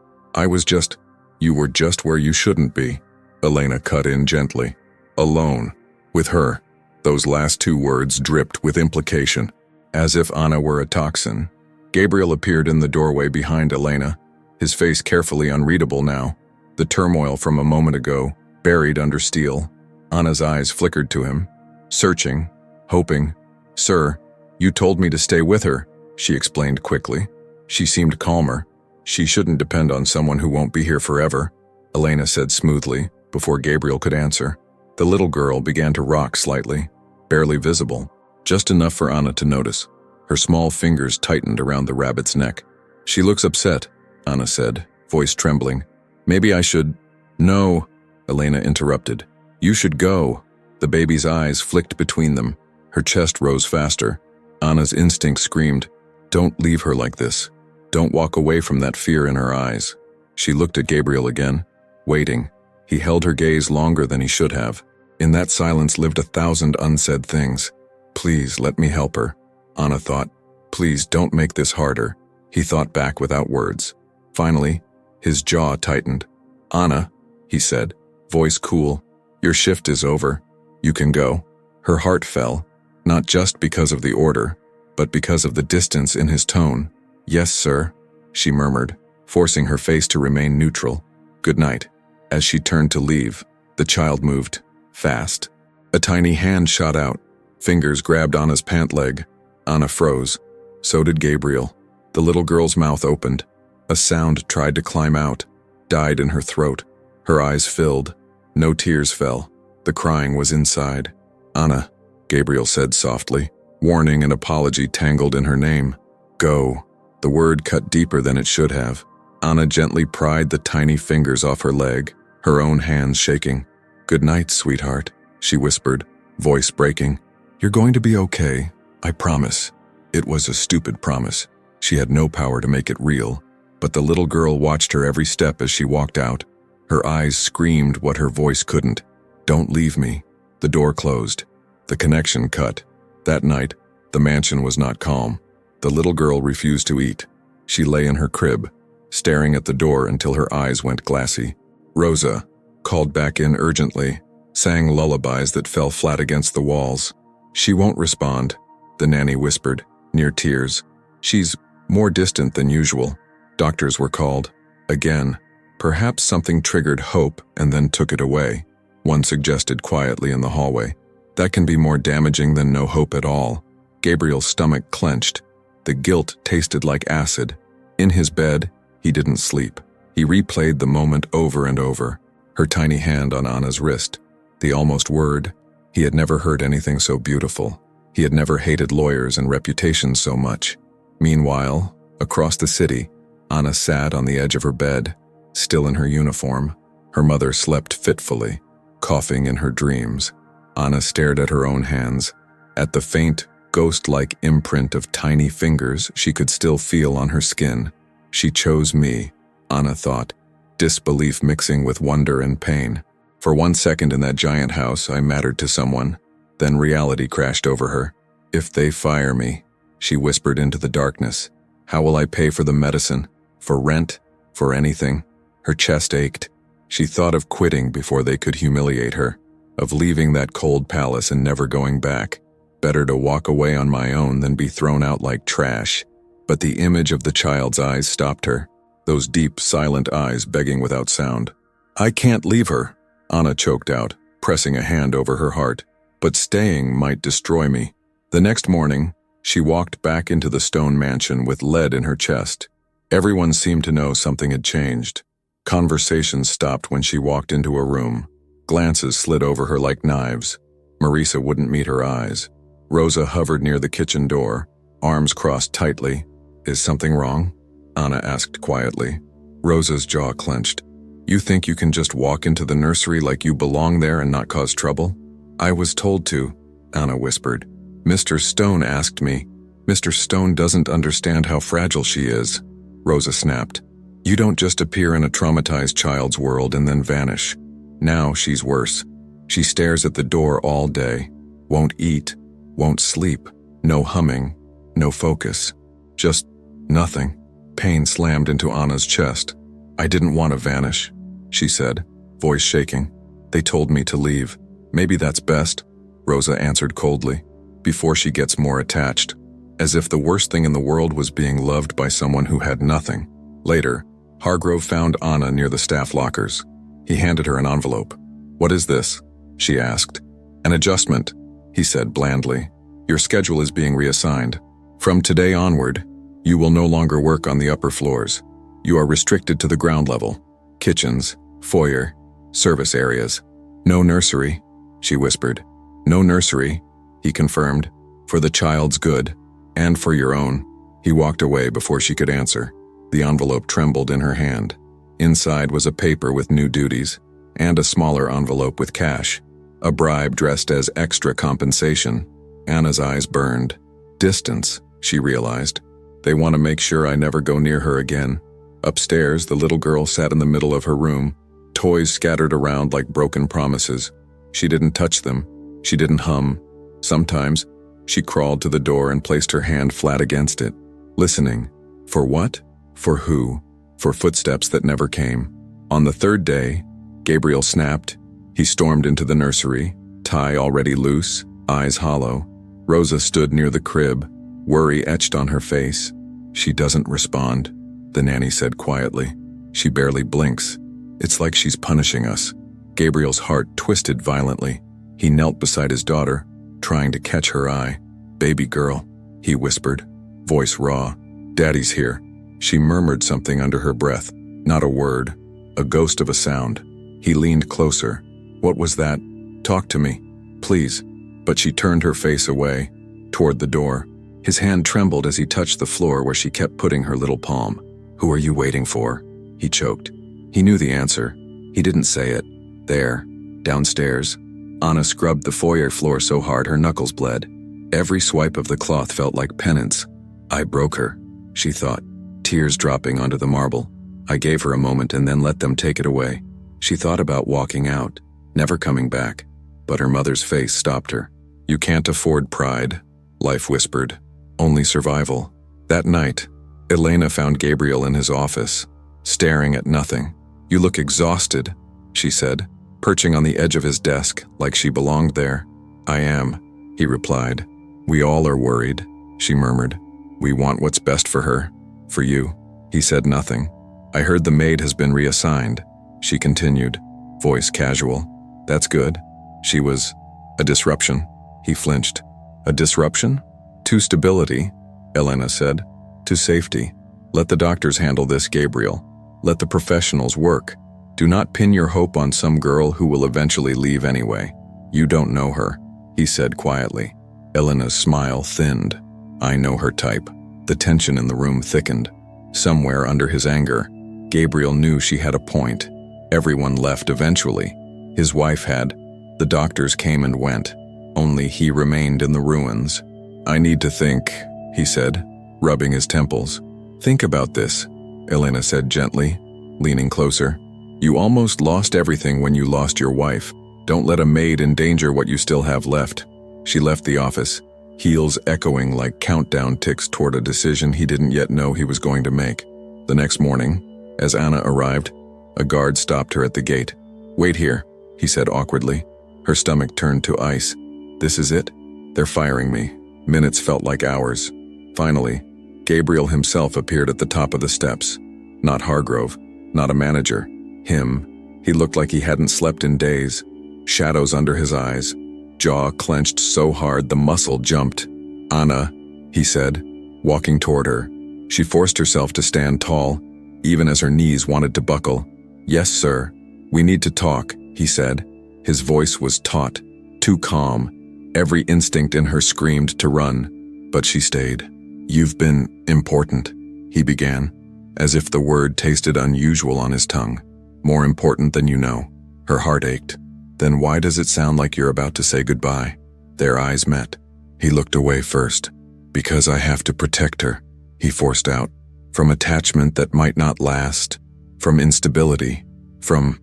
you were just where you shouldn't be. Elena cut in gently. Alone. With her. Those last two words dripped with implication, as if Anna were a toxin. Gabriel appeared in the doorway behind Elena, his face carefully unreadable now, the turmoil from a moment ago, buried under steel. Anna's eyes flickered to him, searching, hoping. Sir, you told me to stay with her, she explained quickly. She seemed calmer. She shouldn't depend on someone who won't be here forever, Elena said smoothly, before Gabriel could answer. The little girl began to rock slightly, barely visible, just enough for Anna to notice. Her small fingers tightened around the rabbit's neck. She looks upset, Anna said, voice trembling. Maybe I should… No, Elena interrupted. You should go. The baby's eyes flicked between them. Her chest rose faster. Anna's instinct screamed, Don't leave her like this. Don't walk away from that fear in her eyes. She looked at Gabriel again, waiting. He held her gaze longer than he should have. In that silence lived 1,000 unsaid things. Please let me help her, Anna thought. Please don't make this harder. He thought back without words. Finally, his jaw tightened. "Anna," he said, voice cool, "your shift is over. You can go." Her heart fell, not just because of the order, but because of the distance in his tone. "Yes, sir," she murmured, forcing her face to remain neutral. "Good night." As she turned to leave, the child moved, fast. A tiny hand shot out. Fingers grabbed Anna's pant leg. Anna froze. So did Gabriel. The little girl's mouth opened. A sound tried to climb out, died in her throat. Her eyes filled. No tears fell. The crying was inside. "Anna," Gabriel said softly, warning and apology tangled in her name. "Go." The word cut deeper than it should have. Anna gently pried the tiny fingers off her leg, her own hands shaking. "Good night, sweetheart," she whispered, voice breaking. "You're going to be okay, I promise." It was a stupid promise. She had no power to make it real, but the little girl watched her every step as she walked out. Her eyes screamed what her voice couldn't. "Don't leave me." The door closed. The connection cut. That night, the mansion was not calm. The little girl refused to eat. She lay in her crib, staring at the door until her eyes went glassy. Rosa, called back in urgently, sang lullabies that fell flat against the walls. "She won't respond," the nanny whispered, near tears. "She's more distant than usual." Doctors were called. Again, perhaps something triggered hope and then took it away. One suggested quietly in the hallway. That can be more damaging than no hope at all. Gabriel's stomach clenched. The guilt tasted like acid. In his bed, he didn't sleep. He replayed the moment over and over. Her tiny hand on Anna's wrist. The almost word. He had never heard anything so beautiful. He had never hated lawyers and reputations so much. Meanwhile, across the city, Anna sat on the edge of her bed, still in her uniform. Her mother slept fitfully, coughing in her dreams. Anna stared at her own hands, at the faint, ghost-like imprint of tiny fingers she could still feel on her skin. She chose me, Anna thought, disbelief mixing with wonder and pain. For 1 second in that giant house, I mattered to someone. Then reality crashed over her. "If they fire me," she whispered into the darkness, "how will I pay for the medicine? For rent? For anything?" Her chest ached. She thought of quitting before they could humiliate her, of leaving that cold palace and never going back. Better to walk away on my own than be thrown out like trash. But the image of the child's eyes stopped her, those deep, silent eyes begging without sound. "I can't leave her," Anna choked out, pressing a hand over her heart. "But staying might destroy me." The next morning, she walked back into the stone mansion with lead in her chest. Everyone seemed to know something had changed. Conversations stopped when she walked into a room. Glances slid over her like knives. Marisa wouldn't meet her eyes. Rosa hovered near the kitchen door, arms crossed tightly. "Is something wrong?" Anna asked quietly. Rosa's jaw clenched. "You think you can just walk into the nursery like you belong there and not cause trouble?" "I was told to," Anna whispered. "Mr. Stone asked me." "Mr. Stone doesn't understand how fragile she is," Rosa snapped. "You don't just appear in a traumatized child's world and then vanish. Now she's worse. She stares at the door all day. Won't eat. Won't sleep. No humming. No focus. Just nothing." Pain slammed into Anna's chest. "I didn't want to vanish," she said, voice shaking. "They told me to leave. Maybe that's best," Rosa answered coldly, "before she gets more attached." As if the worst thing in the world was being loved by someone who had nothing. Later, Hargrove found Anna near the staff lockers. He handed her an envelope. "What is this?" she asked. "An adjustment," he said blandly. "Your schedule is being reassigned. From today onward, you will no longer work on the upper floors. You are restricted to the ground level. Kitchens, foyer, service areas. No nursery," she whispered. "No nursery," he confirmed, "for the child's good, and for your own." He walked away before she could answer. The envelope trembled in her hand. Inside was a paper with new duties, and a smaller envelope with cash. A bribe dressed as extra compensation. Anna's eyes burned. Distance, she realized. They want to make sure I never go near her again. Upstairs, the little girl sat in the middle of her room, toys scattered around like broken promises. She didn't touch them. She didn't hum. Sometimes, she crawled to the door and placed her hand flat against it, listening. For what? For who? For footsteps that never came. On the third day, Gabriel snapped. He stormed into the nursery, tie already loose, eyes hollow. Rosa stood near the crib, worry etched on her face. "She doesn't respond," the nanny said quietly. "She barely blinks. It's like she's punishing us." Gabriel's heart twisted violently. He knelt beside his daughter, trying to catch her eye. "Baby girl," he whispered, voice raw. "Daddy's here." She murmured something under her breath, not a word, a ghost of a sound. He leaned closer. "What was that? Talk to me, please." But she turned her face away, toward the door. His hand trembled as he touched the floor where she kept putting her little palm. "Who are you waiting for?" he choked. He knew the answer. He didn't say it. There, downstairs. Anna scrubbed the foyer floor so hard her knuckles bled. Every swipe of the cloth felt like penance. "I broke her," she thought, tears dropping onto the marble. "I gave her a moment and then let them take it away." She thought about walking out, never coming back, but her mother's face stopped her. "You can't afford pride," life whispered. "Only survival." That night, Elena found Gabriel in his office, staring at nothing. "You look exhausted," she said, perching on the edge of his desk like she belonged there. "I am," he replied. "We all are worried," she murmured. "We want what's best for her, for you." He said nothing. "I heard the maid has been reassigned," she continued, voice casual. "That's good. She was a disruption." He flinched. "A disruption?" "To stability," Elena said. "To safety. Let the doctors handle this, Gabriel. Let the professionals work. Do not pin your hope on some girl who will eventually leave anyway. You don't know her," he said quietly. Elena's smile thinned. "I know her type." The tension in the room thickened. Somewhere under his anger, Gabriel knew she had a point. Everyone left eventually. His wife had. The doctors came and went. Only he remained in the ruins. "I need to think," he said, rubbing his temples. "Think about this," Elena said gently, leaning closer. "You almost lost everything when you lost your wife. Don't let a maid endanger what you still have left." She left the office, heels echoing like countdown ticks toward a decision he didn't yet know he was going to make. The next morning, as Anna arrived, a guard stopped her at the gate. "Wait here," he said awkwardly. Her stomach turned to ice. "This is it? They're firing me." Minutes felt like hours. Finally, Gabriel himself appeared at the top of the steps. Not Hargrove, not a manager. Him. He looked like he hadn't slept in days. Shadows under his eyes. Jaw clenched so hard the muscle jumped. "Anna," he said, walking toward her. She forced herself to stand tall, even as her knees wanted to buckle. "Yes, sir. We need to talk," he said. His voice was taut, too calm. Every instinct in her screamed to run, but she stayed. "You've been important," he began, as if the word tasted unusual on his tongue. "More important than you know." Her heart ached. "Then why does it sound like you're about to say goodbye?" Their eyes met. He looked away first. "Because I have to protect her," he forced out. "From attachment that might not last. From instability. From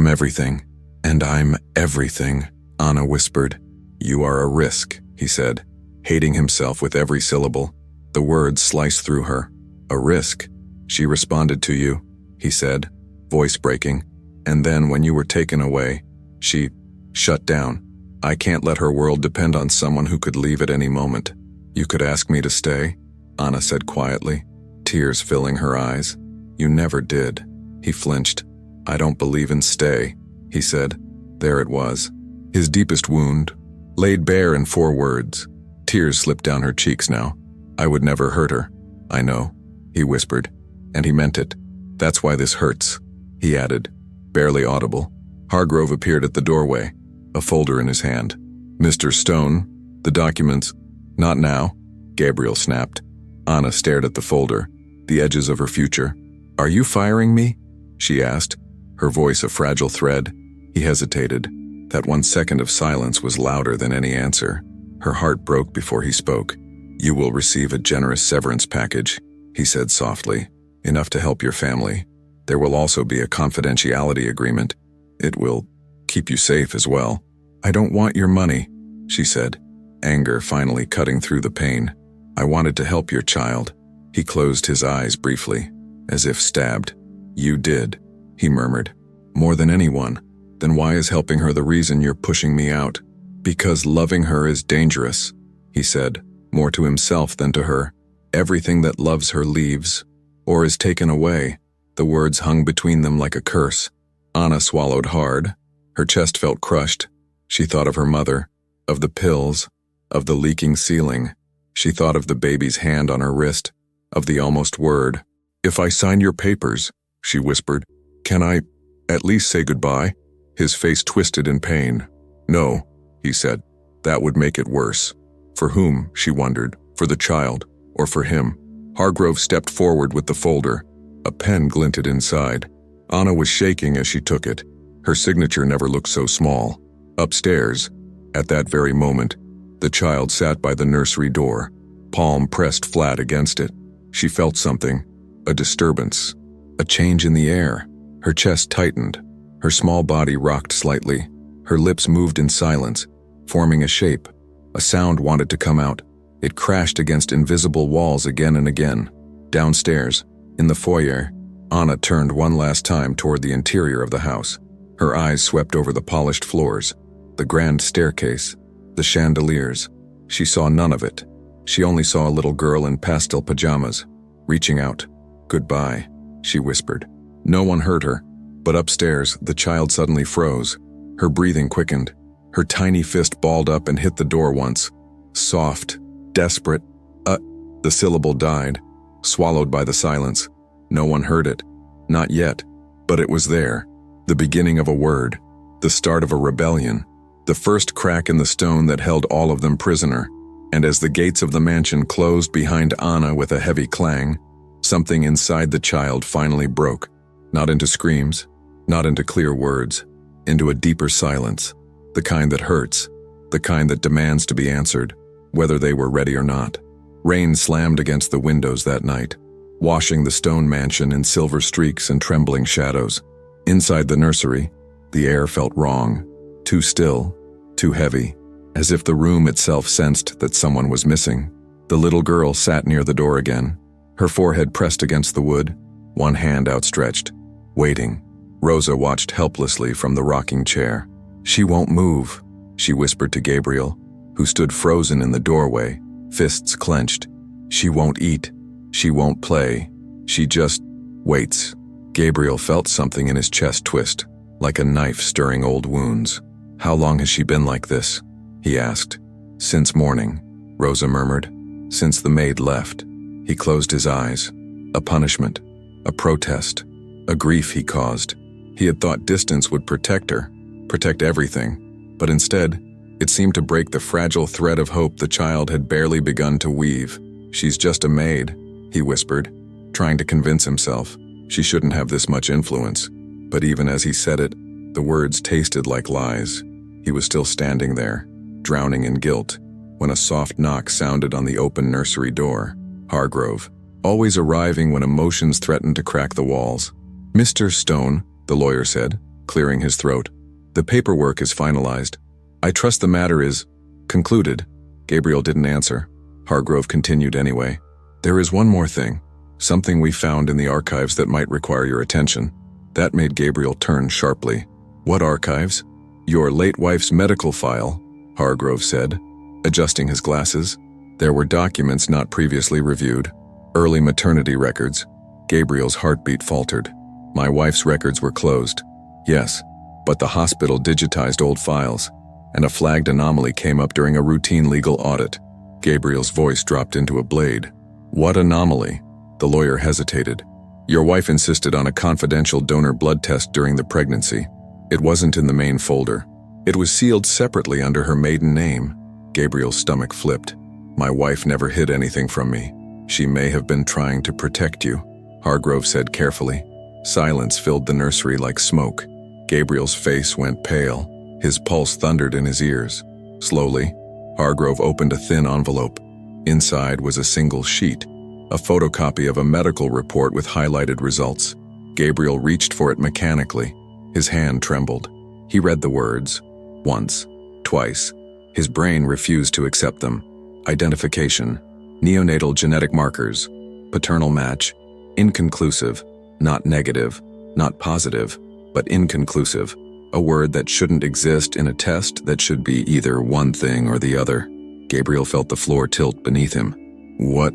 everything." "And I'm everything," Anna whispered. "You are a risk," he said, hating himself with every syllable. The words sliced through her. "A risk?" "She responded to you," he said, voice breaking. "And then when you were taken away, she shut down. I can't let her world depend on someone who could leave at any moment." "You could ask me to stay," Anna said quietly, tears filling her eyes. "You never did." He flinched. "I don't believe in stay," he said. There it was. His deepest wound, laid bare in 4 words. Tears slipped down her cheeks now. "I would never hurt her." "I know," he whispered, and he meant it. "That's why this hurts," he added, barely audible. Hargrove appeared at the doorway, a folder in his hand. "Mr. Stone, the documents." "Not now," Gabriel snapped. Anna stared at the folder, the edges of her future. "Are you firing me?" she asked, her voice a fragile thread. He hesitated. That 1 second of silence was louder than any answer. Her heart broke before he spoke. "You will receive a generous severance package," he said softly, "enough to help your family. There will also be a confidentiality agreement. It will keep you safe as well." "I don't want your money," she said, anger finally cutting through the pain. "I wanted to help your child." He closed his eyes briefly, as if stabbed. "You did." he murmured. More than anyone. Then why is helping her the reason you're pushing me out? Because loving her is dangerous, he said, more to himself than to her. Everything that loves her leaves, or is taken away. The words hung between them like a curse. Anna swallowed hard. Her chest felt crushed. She thought of her mother, of the pills, of the leaking ceiling. She thought of the baby's hand on her wrist, of the almost word. If I sign your papers, she whispered, can I at least say goodbye? His face twisted in pain. No, he said. That would make it worse. For whom, she wondered, for the child, or for him? Hargrove stepped forward with the folder. A pen glinted inside. Anna was shaking as she took it. Her signature never looked so small. Upstairs, at that very moment, the child sat by the nursery door, palm pressed flat against it. She felt something, a disturbance, a change in the air. Her chest tightened. Her small body rocked slightly. Her lips moved in silence, forming a shape. A sound wanted to come out. It crashed against invisible walls again and again. Downstairs, in the foyer, Anna turned one last time toward the interior of the house. Her eyes swept over the polished floors, the grand staircase, the chandeliers. She saw none of it. She only saw a little girl in pastel pajamas, reaching out. Goodbye, she whispered. No one heard her, but upstairs, the child suddenly froze. Her breathing quickened. Her tiny fist balled up and hit the door once. Soft, desperate, the syllable died, swallowed by the silence. No one heard it. Not yet, but it was there. The beginning of a word, the start of a rebellion, the first crack in the stone that held all of them prisoner. And as the gates of the mansion closed behind Anna with a heavy clang, something inside the child finally broke. Not into screams, not into clear words, into a deeper silence, the kind that hurts, the kind that demands to be answered, whether they were ready or not. Rain slammed against the windows that night, washing the stone mansion in silver streaks and trembling shadows. Inside the nursery, the air felt wrong, too still, too heavy, as if the room itself sensed that someone was missing. The little girl sat near the door again, her forehead pressed against the wood, one hand outstretched, waiting. Rosa watched helplessly from the rocking chair. She won't move, she whispered to Gabriel, who stood frozen in the doorway, fists clenched. She won't eat. She won't play. She just waits. Gabriel felt something in his chest twist, like a knife stirring old wounds. How long has she been like this? He asked. Since morning, Rosa murmured. Since the maid left. He closed his eyes. A punishment, a protest, a grief he caused. He had thought distance would protect her, protect everything, but instead, it seemed to break the fragile thread of hope the child had barely begun to weave. She's just a maid, he whispered, trying to convince himself. She shouldn't have this much influence. But even as he said it, the words tasted like lies. He was still standing there, drowning in guilt, when a soft knock sounded on the open nursery door. Hargrove, always arriving when emotions threatened to crack the walls. Mr. Stone, the lawyer said, clearing his throat. The paperwork is finalized. I trust the matter is concluded. Gabriel didn't answer. Hargrove continued anyway. There is one more thing, something we found in the archives that might require your attention. That made Gabriel turn sharply. What archives? Your late wife's medical file, Hargrove said, adjusting his glasses. There were documents not previously reviewed, early maternity records. Gabriel's heartbeat faltered. My wife's records were closed. Yes, but the hospital digitized old files, and a flagged anomaly came up during a routine legal audit. Gabriel's voice dropped into a blade. What anomaly? The lawyer hesitated. Your wife insisted on a confidential donor blood test during the pregnancy. It wasn't in the main folder. It was sealed separately under her maiden name. Gabriel's stomach flipped. My wife never hid anything from me. She may have been trying to protect you, Hargrove said carefully. Silence filled the nursery like smoke. Gabriel's face went pale. His pulse thundered in his ears. Slowly, Hargrove opened a thin envelope. Inside was a single sheet, a photocopy of a medical report with highlighted results. Gabriel reached for it mechanically. His hand trembled. He read the words. Once. Twice. His brain refused to accept them. Identification. Neonatal genetic markers. Paternal match. Inconclusive. Not negative. Not positive, but inconclusive. A word that shouldn't exist in a test that should be either one thing or the other. Gabriel felt the floor tilt beneath him. What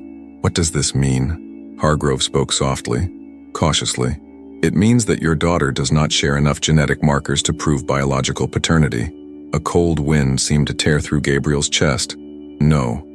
does this mean? Hargrove spoke softly, cautiously. It means that your daughter does not share enough genetic markers to prove biological paternity. A cold wind seemed to tear through Gabriel's chest. No,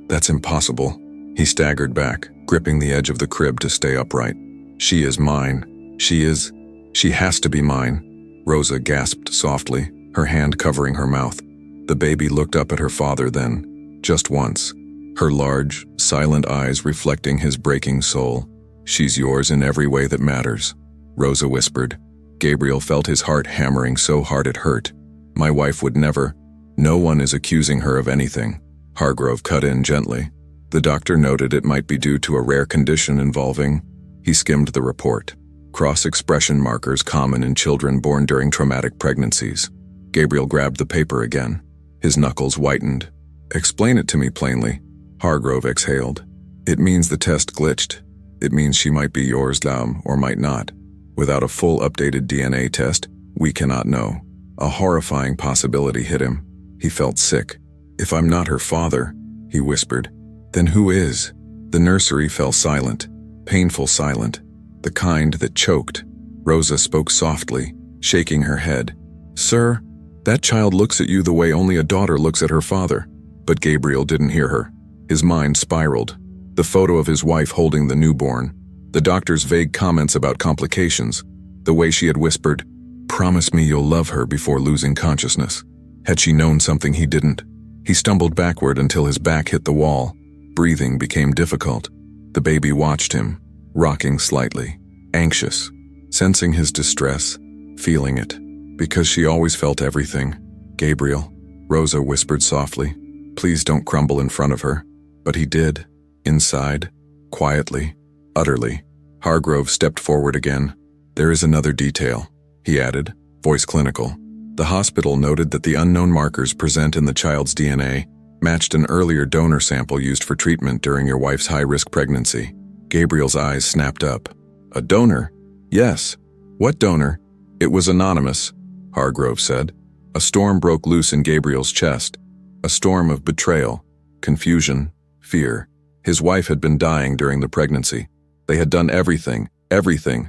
that's impossible. He staggered back, gripping the edge of the crib to stay upright. She is mine. She has to be mine. Rosa gasped softly, her hand covering her mouth. The baby looked up at her father then, just once, her large, silent eyes reflecting his breaking soul. She's yours in every way that matters, Rosa whispered. Gabriel felt his heart hammering so hard it hurt. My wife would never. No one is accusing her of anything. Hargrove cut in gently. The doctor noted it might be due to a rare condition involving. He skimmed the report. Cross-expression markers common in children born during traumatic pregnancies. Gabriel grabbed the paper again. His knuckles whitened. Explain it to me plainly. Hargrove exhaled. It means the test glitched. It means she might be yours, or might not. Without a full updated DNA test, we cannot know. A horrifying possibility hit him. He felt sick. If I'm not her father, he whispered, then who is? The nursery fell silent, painful silent, the kind that choked. Rosa spoke softly, shaking her head. Sir, that child looks at you the way only a daughter looks at her father. But Gabriel didn't hear her. His mind spiraled. The photo of his wife holding the newborn, the doctor's vague comments about complications, the way she had whispered, promise me you'll love her before losing consciousness. Had she known something he didn't? He stumbled backward until his back hit the wall. Breathing became difficult. The baby watched him, rocking slightly, anxious, sensing his distress, feeling it, because she always felt everything. Gabriel, Rosa whispered softly, please don't crumble in front of her. But he did. Inside, quietly, utterly. Hargrove stepped forward again. There is another detail, he added, voice clinical. The hospital noted that the unknown markers present in the child's DNA matched an earlier donor sample used for treatment during your wife's high-risk pregnancy. Gabriel's eyes snapped up. A donor? Yes. What donor? It was anonymous, Hargrove said. A storm broke loose in Gabriel's chest. A storm of betrayal, confusion, fear. His wife had been dying during the pregnancy. They had done everything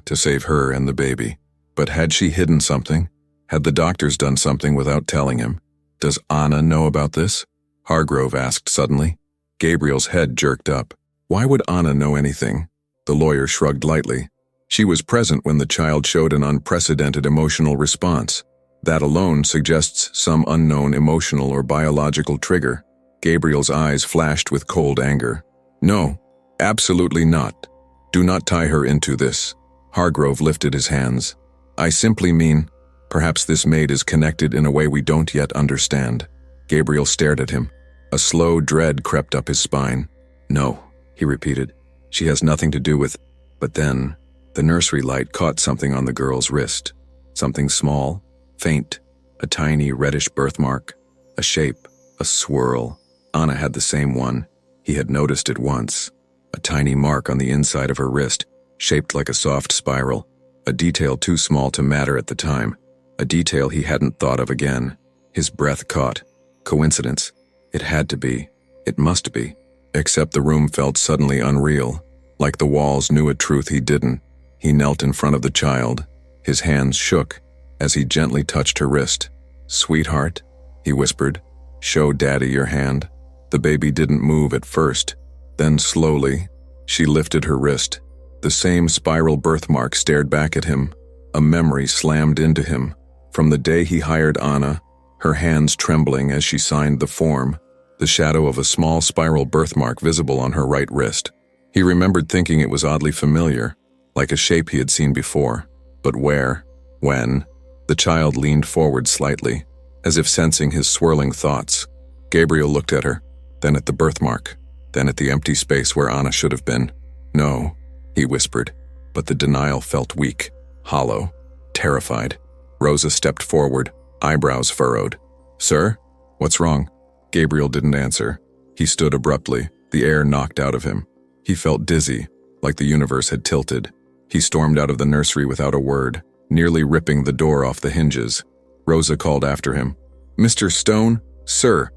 to save her and the baby. But had she hidden something? Had the doctors done something without telling him? Does Anna know about this? Hargrove asked suddenly. Gabriel's head jerked up. Why would Anna know anything? The lawyer shrugged lightly. She was present when the child showed an unprecedented emotional response. That alone suggests some unknown emotional or biological trigger. Gabriel's eyes flashed with cold anger. No, absolutely not. Do not tie her into this. Hargrove lifted his hands. I simply mean, perhaps this maid is connected in a way we don't yet understand. Gabriel stared at him. A slow dread crept up his spine. No, he repeated. She has nothing to do with... But then, the nursery light caught something on the girl's wrist. Something small, faint, a tiny reddish birthmark, a shape, a swirl. Anna had the same one. He had noticed it once. A tiny mark on the inside of her wrist, shaped like a soft spiral. A detail too small to matter at the time. A detail he hadn't thought of again. His breath caught. Coincidence. It had to be. It must be. Except the room felt suddenly unreal. Like the walls knew a truth he didn't. He knelt in front of the child. His hands shook as he gently touched her wrist. Sweetheart, he whispered, show Daddy your hand. The baby didn't move at first. Then slowly, she lifted her wrist. The same spiral birthmark stared back at him. A memory slammed into him. From the day he hired Anna, her hands trembling as she signed the form, the shadow of a small spiral birthmark visible on her right wrist. He remembered thinking it was oddly familiar, like a shape he had seen before. But where? When? The child leaned forward slightly, as if sensing his swirling thoughts. Gabriel looked at her, then at the birthmark, then at the empty space where Anna should have been. No, he whispered, but the denial felt weak, hollow, terrified. Rosa stepped forward, eyebrows furrowed. Sir? What's wrong? Gabriel didn't answer. He stood abruptly, the air knocked out of him. He felt dizzy, like the universe had tilted. He stormed out of the nursery without a word, nearly ripping the door off the hinges. Rosa called after him, "Mr. Stone? Sir,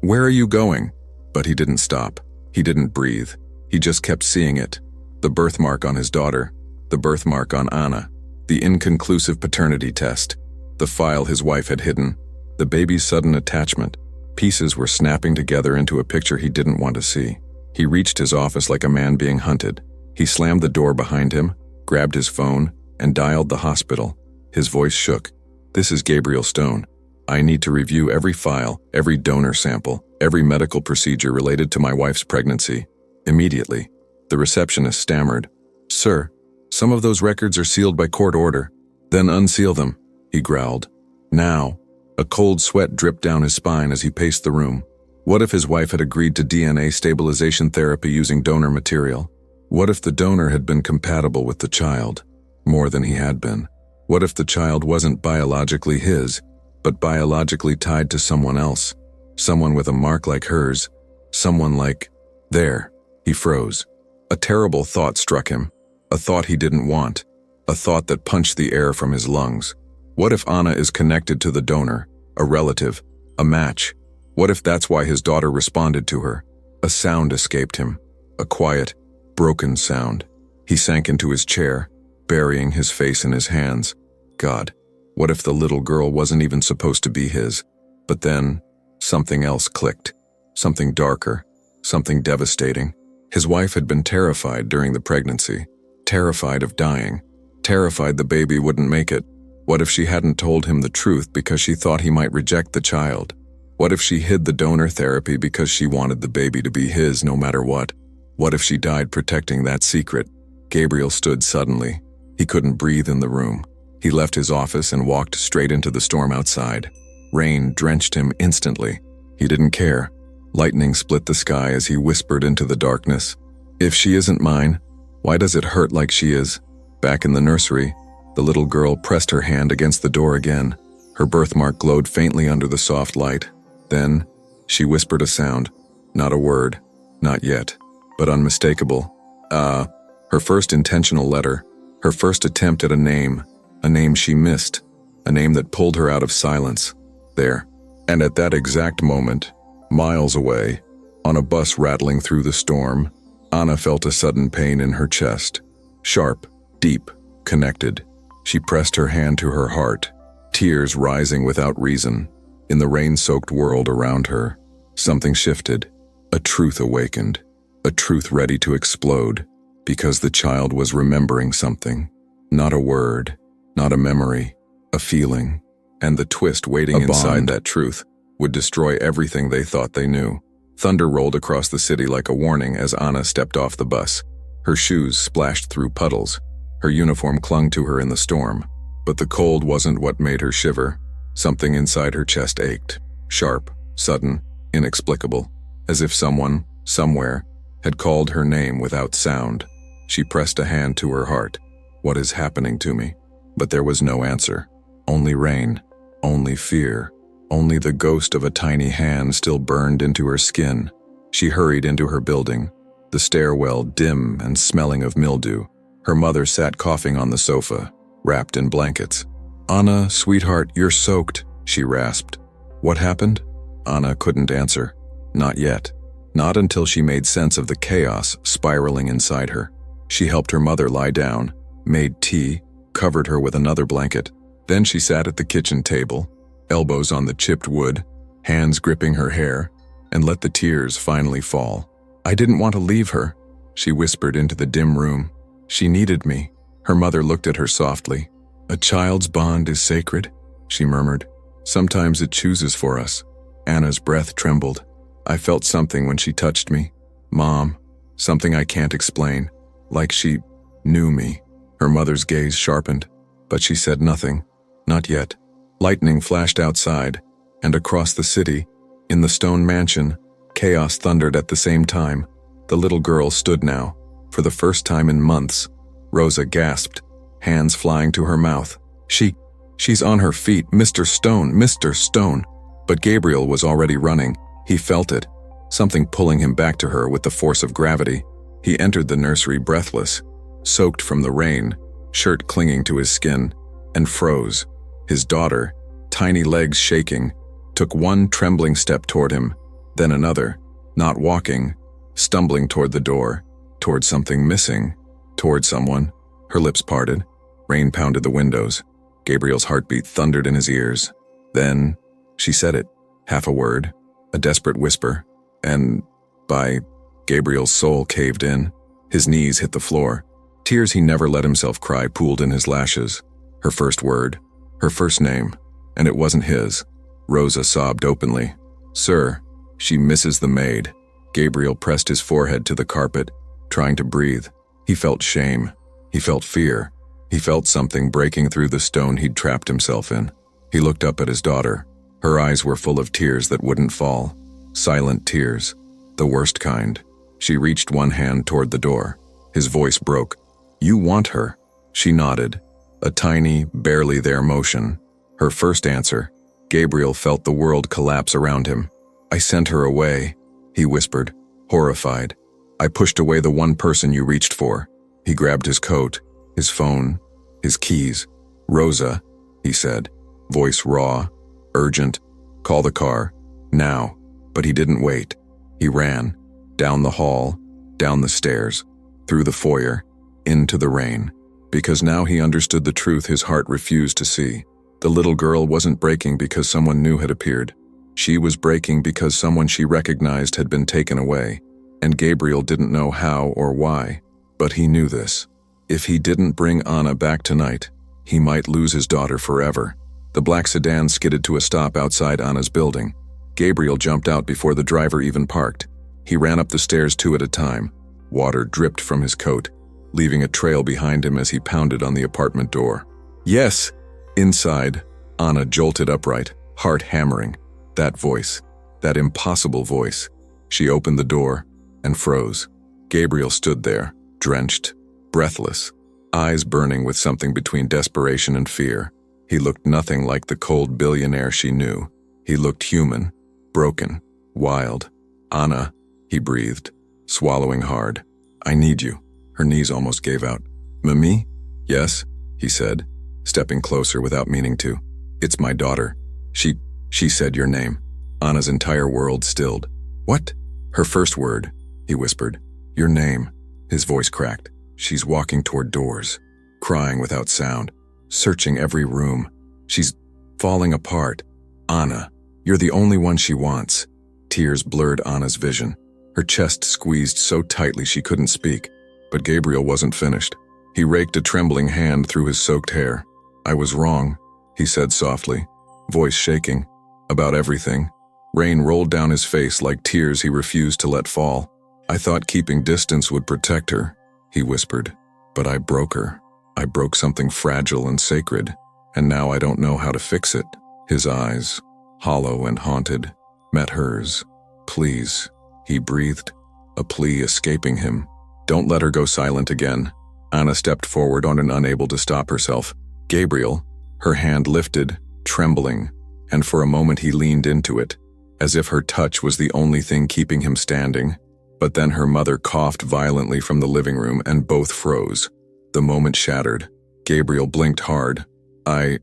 where are you going?" But he didn't stop. He didn't breathe. He just kept seeing it. The birthmark on his daughter, the birthmark on Anna, the inconclusive paternity test, the file his wife had hidden, the baby's sudden attachment. Pieces were snapping together into a picture he didn't want to see. He reached his office like a man being hunted. He slammed the door behind him, grabbed his phone, and dialed the hospital. His voice shook. "This is Gabriel Stone. I need to review every file, every donor sample, every medical procedure related to my wife's pregnancy. Immediately." The receptionist stammered, "Sir, some of those records are sealed by court order." "Then unseal them," he growled. "Now." A cold sweat dripped down his spine as he paced the room. What if his wife had agreed to DNA stabilization therapy using donor material? What if the donor had been compatible with the child, more than he had been? What if the child wasn't biologically his, but biologically tied to someone else? Someone with a mark like hers, someone like… There, he froze. A terrible thought struck him, a thought he didn't want, a thought that punched the air from his lungs. What if Anna is connected to the donor, a relative, a match? What if that's why his daughter responded to her? A sound escaped him, a quiet, broken sound. He sank into his chair, burying his face in his hands. God, what if the little girl wasn't even supposed to be his? But then, something else clicked. Something darker, something devastating. His wife had been terrified during the pregnancy, terrified of dying, terrified the baby wouldn't make it. What if she hadn't told him the truth because she thought he might reject the child? What if she hid the donor therapy because she wanted the baby to be his no matter what? What if she died protecting that secret? Gabriel stood suddenly. He couldn't breathe in the room. He left his office and walked straight into the storm outside. Rain drenched him instantly. He didn't care. Lightning split the sky as he whispered into the darkness. "If she isn't mine, why does it hurt like she is?" Back in the nursery, the little girl pressed her hand against the door again. Her birthmark glowed faintly under the soft light. Then, she whispered a sound. Not a word. Not yet. But unmistakable. Her first intentional letter. Her first attempt at a name she missed. A name that pulled her out of silence. There. And at that exact moment, miles away, on a bus rattling through the storm, Anna felt a sudden pain in her chest. Sharp, deep, connected. She pressed her hand to her heart, tears rising without reason. In the rain-soaked world around her, something shifted. A truth awakened. A truth ready to explode, because the child was remembering something. Not a word, not a memory, a feeling. And the twist waiting inside that truth would destroy everything they thought they knew. Thunder rolled across the city like a warning as Anna stepped off the bus. Her shoes splashed through puddles. Her uniform clung to her in the storm. But the cold wasn't what made her shiver. Something inside her chest ached. Sharp, sudden, inexplicable. As if someone, somewhere, had called her name without sound. She pressed a hand to her heart. What is happening to me? But there was no answer. Only rain. Only fear. Only the ghost of a tiny hand still burned into her skin. She hurried into her building, the stairwell dim and smelling of mildew. Her mother sat coughing on the sofa, wrapped in blankets. "Anna, sweetheart, you're soaked," she rasped. What happened? Anna couldn't answer. Not yet. Not until she made sense of the chaos spiraling inside her. She helped her mother lie down, made tea, covered her with another blanket. Then she sat at the kitchen table, elbows on the chipped wood, hands gripping her hair, and let the tears finally fall. "I didn't want to leave her," she whispered into the dim room. "She needed me." Her mother looked at her softly. "A child's bond is sacred," she murmured. "Sometimes it chooses for us." Anna's breath trembled. "I felt something when she touched me. Mom, something I can't explain. Like she knew me." Her mother's gaze sharpened, but she said nothing. Not yet. Lightning flashed outside, and across the city, in the stone mansion, chaos thundered at the same time. The little girl stood now, for the first time in months. Rosa gasped, hands flying to her mouth. She's on her feet, Mr. Stone, Mr. Stone. But Gabriel was already running. He felt it, something pulling him back to her with the force of gravity. He entered the nursery breathless. soaked from the rain, shirt clinging to his skin, and froze. His daughter, tiny legs shaking, took one trembling step toward him, then another, not walking, stumbling toward the door, toward something missing, toward someone. Her lips parted. Rain pounded the windows. Gabriel's heartbeat thundered in his ears. Then, she said it, half a word, a desperate whisper, and, by Gabriel's soul caved in. His knees hit the floor. Tears he never let himself cry pooled in his lashes. Her first word, her first name, and it wasn't his. Rosa sobbed openly. "Sir, she misses the maid." Gabriel pressed his forehead to the carpet, trying to breathe. He felt shame. He felt fear. He felt something breaking through the stone he'd trapped himself in. He looked up at his daughter. Her eyes were full of tears that wouldn't fall. Silent tears. The worst kind. She reached one hand toward the door. His voice broke. "You want her." She nodded. A tiny, barely there motion. Her first answer. Gabriel felt the world collapse around him. "I sent her away," he whispered, horrified. "I pushed away the one person you reached for." He grabbed his coat, his phone, his keys. "Rosa," he said, voice raw, urgent. "Call the car. Now." But he didn't wait. He ran. Down the hall, down the stairs, through the foyer, into the rain. Because now he understood the truth his heart refused to see. The little girl wasn't breaking because someone new had appeared. She was breaking because someone she recognized had been taken away, and Gabriel didn't know how or why. But he knew this. If he didn't bring Anna back tonight, he might lose his daughter forever. The black sedan skidded to a stop outside Anna's building. Gabriel jumped out before the driver even parked. He ran up the stairs two at a time. Water dripped from his coat, leaving a trail behind him as he pounded on the apartment door. "Yes!" Inside, Anna jolted upright, heart hammering. That voice, that impossible voice. She opened the door and froze. Gabriel stood there, drenched, breathless, eyes burning with something between desperation and fear. He looked nothing like the cold billionaire she knew. He looked human, broken, wild. "Anna," he breathed, swallowing hard. "I need you." Her knees almost gave out. "Mimi?" "Yes," he said, stepping closer without meaning to. "It's my daughter. She said your name." Anna's entire world stilled. "What?" "Her first word," he whispered. "Your name." His voice cracked. "She's walking toward doors, crying without sound, searching every room. She's falling apart. Anna, you're the only one she wants." Tears blurred Anna's vision. Her chest squeezed so tightly she couldn't speak. But Gabriel wasn't finished. He raked a trembling hand through his soaked hair. "I was wrong," he said softly, voice shaking. "About everything." Rain rolled down his face like tears he refused to let fall. "I thought keeping distance would protect her," he whispered. "But I broke her. I broke something fragile and sacred, and now I don't know how to fix it." His eyes, hollow and haunted, met hers. "Please," he breathed, a plea escaping him. "Don't let her go silent again." Anna stepped forward on and unable to stop herself. Gabriel, her hand lifted, trembling, and for a moment he leaned into it, as if her touch was the only thing keeping him standing. But then her mother coughed violently from the living room and both froze. The moment shattered. Gabriel blinked hard. I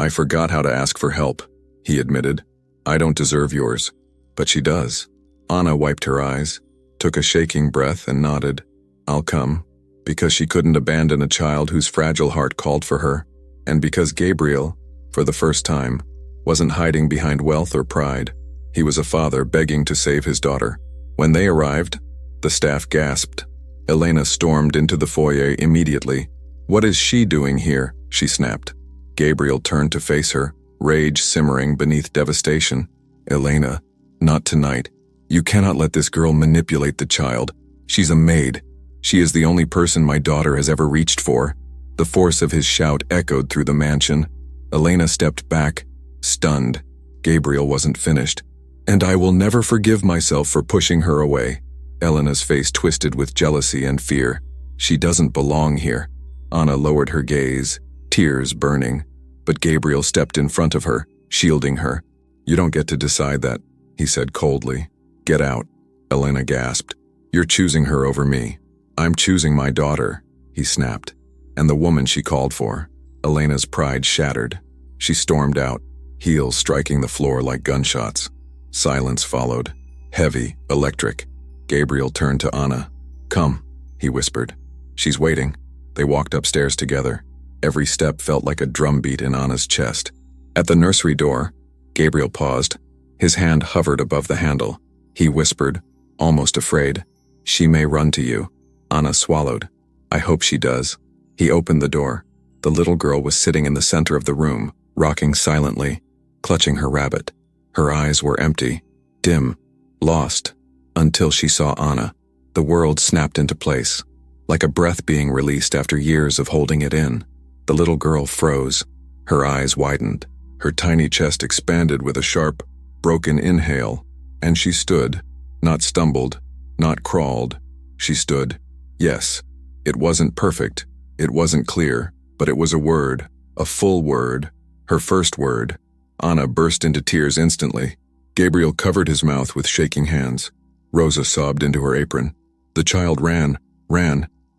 forgot how to ask for help," he admitted. "I don't deserve yours." "But she does." Anna wiped her eyes, took a shaking breath and nodded. "I'll come." Because she couldn't abandon a child whose fragile heart called for her, and because Gabriel, for the first time, wasn't hiding behind wealth or pride. He was a father begging to save his daughter. When they arrived, the staff gasped. Elena stormed into the foyer immediately. "What is she doing here?" she snapped. Gabriel turned to face her, rage simmering beneath devastation. "Elena, not tonight. You cannot let this girl manipulate the child. She's a maid. She is the only person my daughter has ever reached for." The force of his shout echoed through the mansion. Elena stepped back, stunned. Gabriel wasn't finished. "And I will never forgive myself for pushing her away." Elena's face twisted with jealousy and fear. "She doesn't belong here." Anna lowered her gaze, tears burning. But Gabriel stepped in front of her, shielding her. "You don't get to decide that," he said coldly. "Get out." Elena gasped. "You're choosing her over me." "I'm choosing my daughter," he snapped. And the woman she called for. Elena's pride shattered. She stormed out, heels striking the floor like gunshots. Silence followed. Heavy, electric. Gabriel turned to Anna. "Come," he whispered. "She's waiting." They walked upstairs together. Every step felt like a drumbeat in Anna's chest. At the nursery door, Gabriel paused. His hand hovered above the handle. He whispered, almost afraid, "She may run to you." Anna swallowed. "I hope she does." He opened the door. The little girl was sitting in the center of the room, rocking silently, clutching her rabbit. Her eyes were empty, dim, lost, until she saw Anna. The world snapped into place, like a breath being released after years of holding it in. The little girl froze. Her eyes widened. Her tiny chest expanded with a sharp, broken inhale, and she stood, not stumbled, not crawled. She stood. Yes, it wasn't perfect, it wasn't clear, but it was a word, a full word, her first word. Anna burst into tears instantly. Gabriel covered his mouth with shaking hands. Rosa sobbed into her apron. The child ran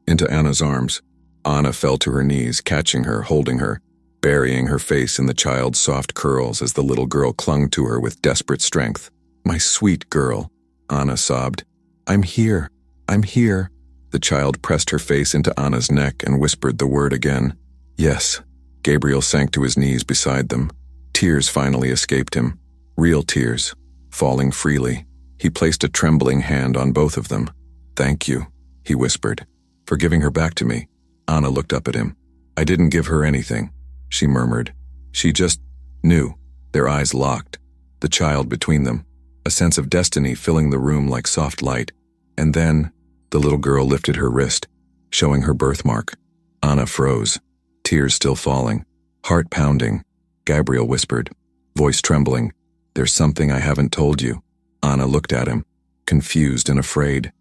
into Anna's arms. Anna fell to her knees, catching her, holding her, burying her face in the child's soft curls as the little girl clung to her with desperate strength. "My sweet girl," Anna sobbed. I'm here. The child pressed her face into Anna's neck and whispered the word again. "Yes." Gabriel sank to his knees beside them. Tears finally escaped him. Real tears, falling freely. He placed a trembling hand on both of them. "Thank you," he whispered, "for giving her back to me." Anna looked up at him. "I didn't give her anything," she murmured. She just knew. Their eyes locked, the child between them, a sense of destiny filling the room like soft light. And then, the little girl lifted her wrist, showing her birthmark. Anna froze, tears still falling, heart pounding. Gabriel whispered, voice trembling, "There's something I haven't told you." Anna looked at him, confused and afraid.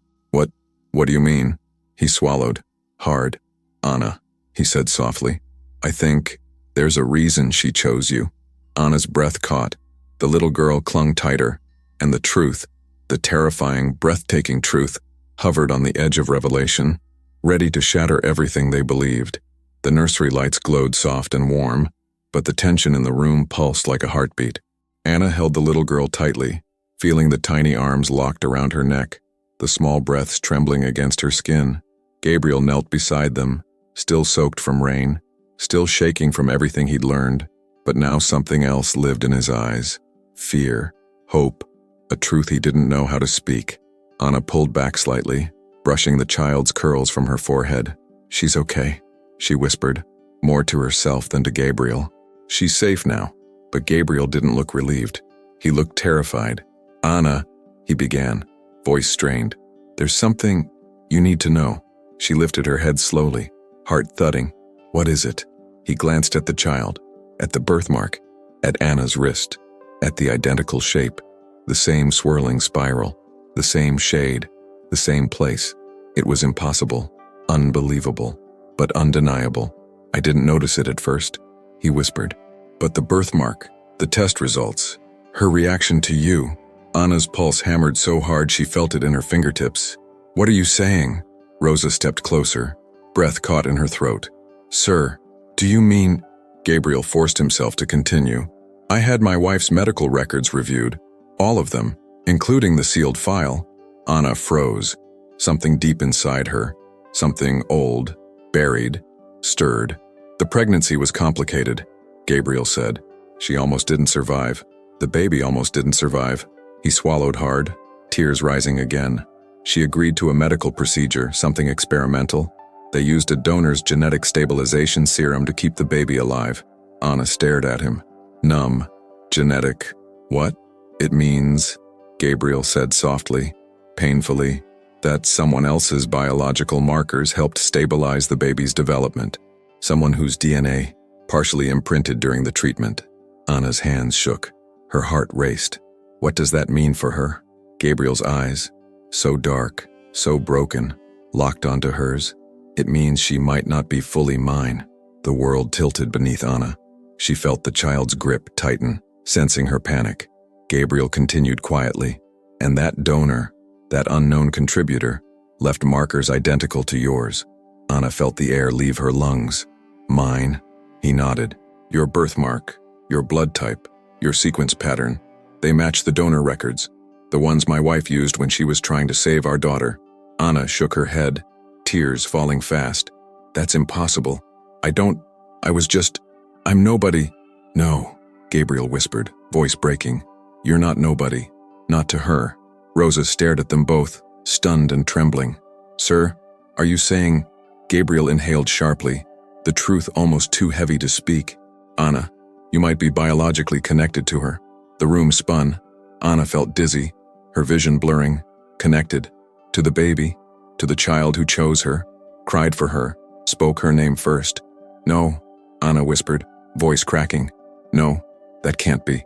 What do you mean?" He swallowed, hard. "Anna," he said softly, "I think there's a reason she chose you." Anna's breath caught. The little girl clung tighter, and the truth, the terrifying, breathtaking truth, hovered on the edge of revelation, ready to shatter everything they believed. The nursery lights glowed soft and warm, but the tension in the room pulsed like a heartbeat. Anna held the little girl tightly, feeling the tiny arms locked around her neck, the small breaths trembling against her skin. Gabriel knelt beside them, still soaked from rain, still shaking from everything he'd learned, but now something else lived in his eyes. Fear, hope, a truth he didn't know how to speak. Anna pulled back slightly, brushing the child's curls from her forehead. "She's okay," she whispered, more to herself than to Gabriel. "She's safe now." But Gabriel didn't look relieved. He looked terrified. "Anna," he began, voice strained. "There's something you need to know." She lifted her head slowly, heart thudding. "What is it?" He glanced at the child, at the birthmark, at Anna's wrist, at the identical shape, the same swirling spiral, the same shade, the same place. It was impossible, unbelievable, but undeniable. "I didn't notice it at first," he whispered. "But the birthmark, the test results, her reaction to you." Anna's pulse hammered so hard she felt it in her fingertips. "What are you saying?" Rosa stepped closer, breath caught in her throat. "Sir, do you mean—" Gabriel forced himself to continue. "I had my wife's medical records reviewed, all of them, including the sealed file." Anna froze. Something deep inside her, something old, buried, stirred. "The pregnancy was complicated," Gabriel said. "She almost didn't survive. The baby almost didn't survive." He swallowed hard, tears rising again. "She agreed to a medical procedure, something experimental. They used a donor's genetic stabilization serum to keep the baby alive." Anna stared at him. "Numb. Genetic. What?" "It means," Gabriel said softly, painfully, "that someone else's biological markers helped stabilize the baby's development. Someone whose DNA partially imprinted during the treatment." Anna's hands shook. Her heart raced. What does that mean for her? Gabriel's eyes, so dark, so broken, locked onto hers. "It means she might not be fully mine." The world tilted beneath Anna. She felt the child's grip tighten, sensing her panic. Gabriel continued quietly. "And that donor, that unknown contributor, left markers identical to yours. Anna felt the air leave her lungs. Mine? He nodded. Your birthmark, your blood type, your sequence pattern. They match the donor records, the ones my wife used when she was trying to save our daughter. Anna shook her head, tears falling fast. That's impossible. I'm nobody. No, Gabriel whispered, voice breaking. You're not nobody. Not to her. Rosa stared at them both, stunned and trembling. Sir, are you saying? Gabriel inhaled sharply, the truth almost too heavy to speak. Anna, you might be biologically connected to her. The room spun. Anna felt dizzy, her vision blurring, connected. To the baby, to the child who chose her, cried for her, spoke her name first. No, Anna whispered, voice cracking. No, that can't be.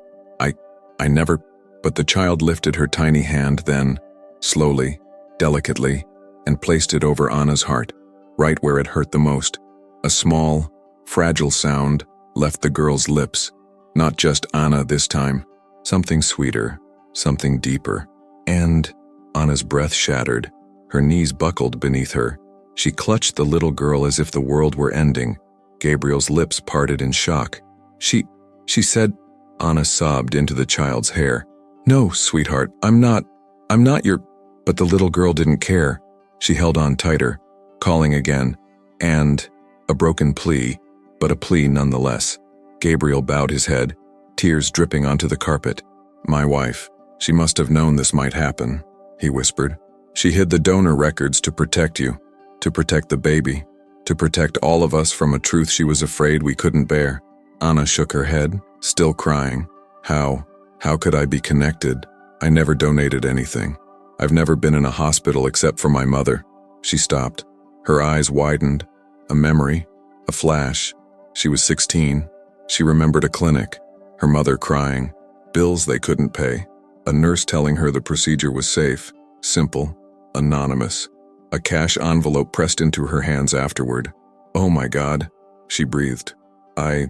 I never. But the child lifted her tiny hand then, slowly, delicately, and placed it over Anna's heart, right where it hurt the most. A small, fragile sound left the girl's lips. Not just Anna this time. Something sweeter, something deeper. And Anna's breath shattered. Her knees buckled beneath her. She clutched the little girl as if the world were ending. Gabriel's lips parted in shock. She said. Anna sobbed into the child's hair. No, sweetheart, I'm not your. But the little girl didn't care. She held on tighter, calling again, and a broken plea, but a plea nonetheless. Gabriel bowed his head, tears dripping onto the carpet. My wife, she must have known this might happen, he whispered. She hid the donor records to protect you, to protect the baby, to protect all of us from a truth she was afraid we couldn't bear. Anna shook her head, still crying. How could I be connected? I never donated anything. I've never been in a hospital except for my mother. She stopped. Her eyes widened. A memory, a flash. She was 16. She remembered a clinic, her mother crying, bills they couldn't pay, a nurse telling her the procedure was safe, simple, anonymous, a cash envelope pressed into her hands afterward. Oh my God, she breathed. I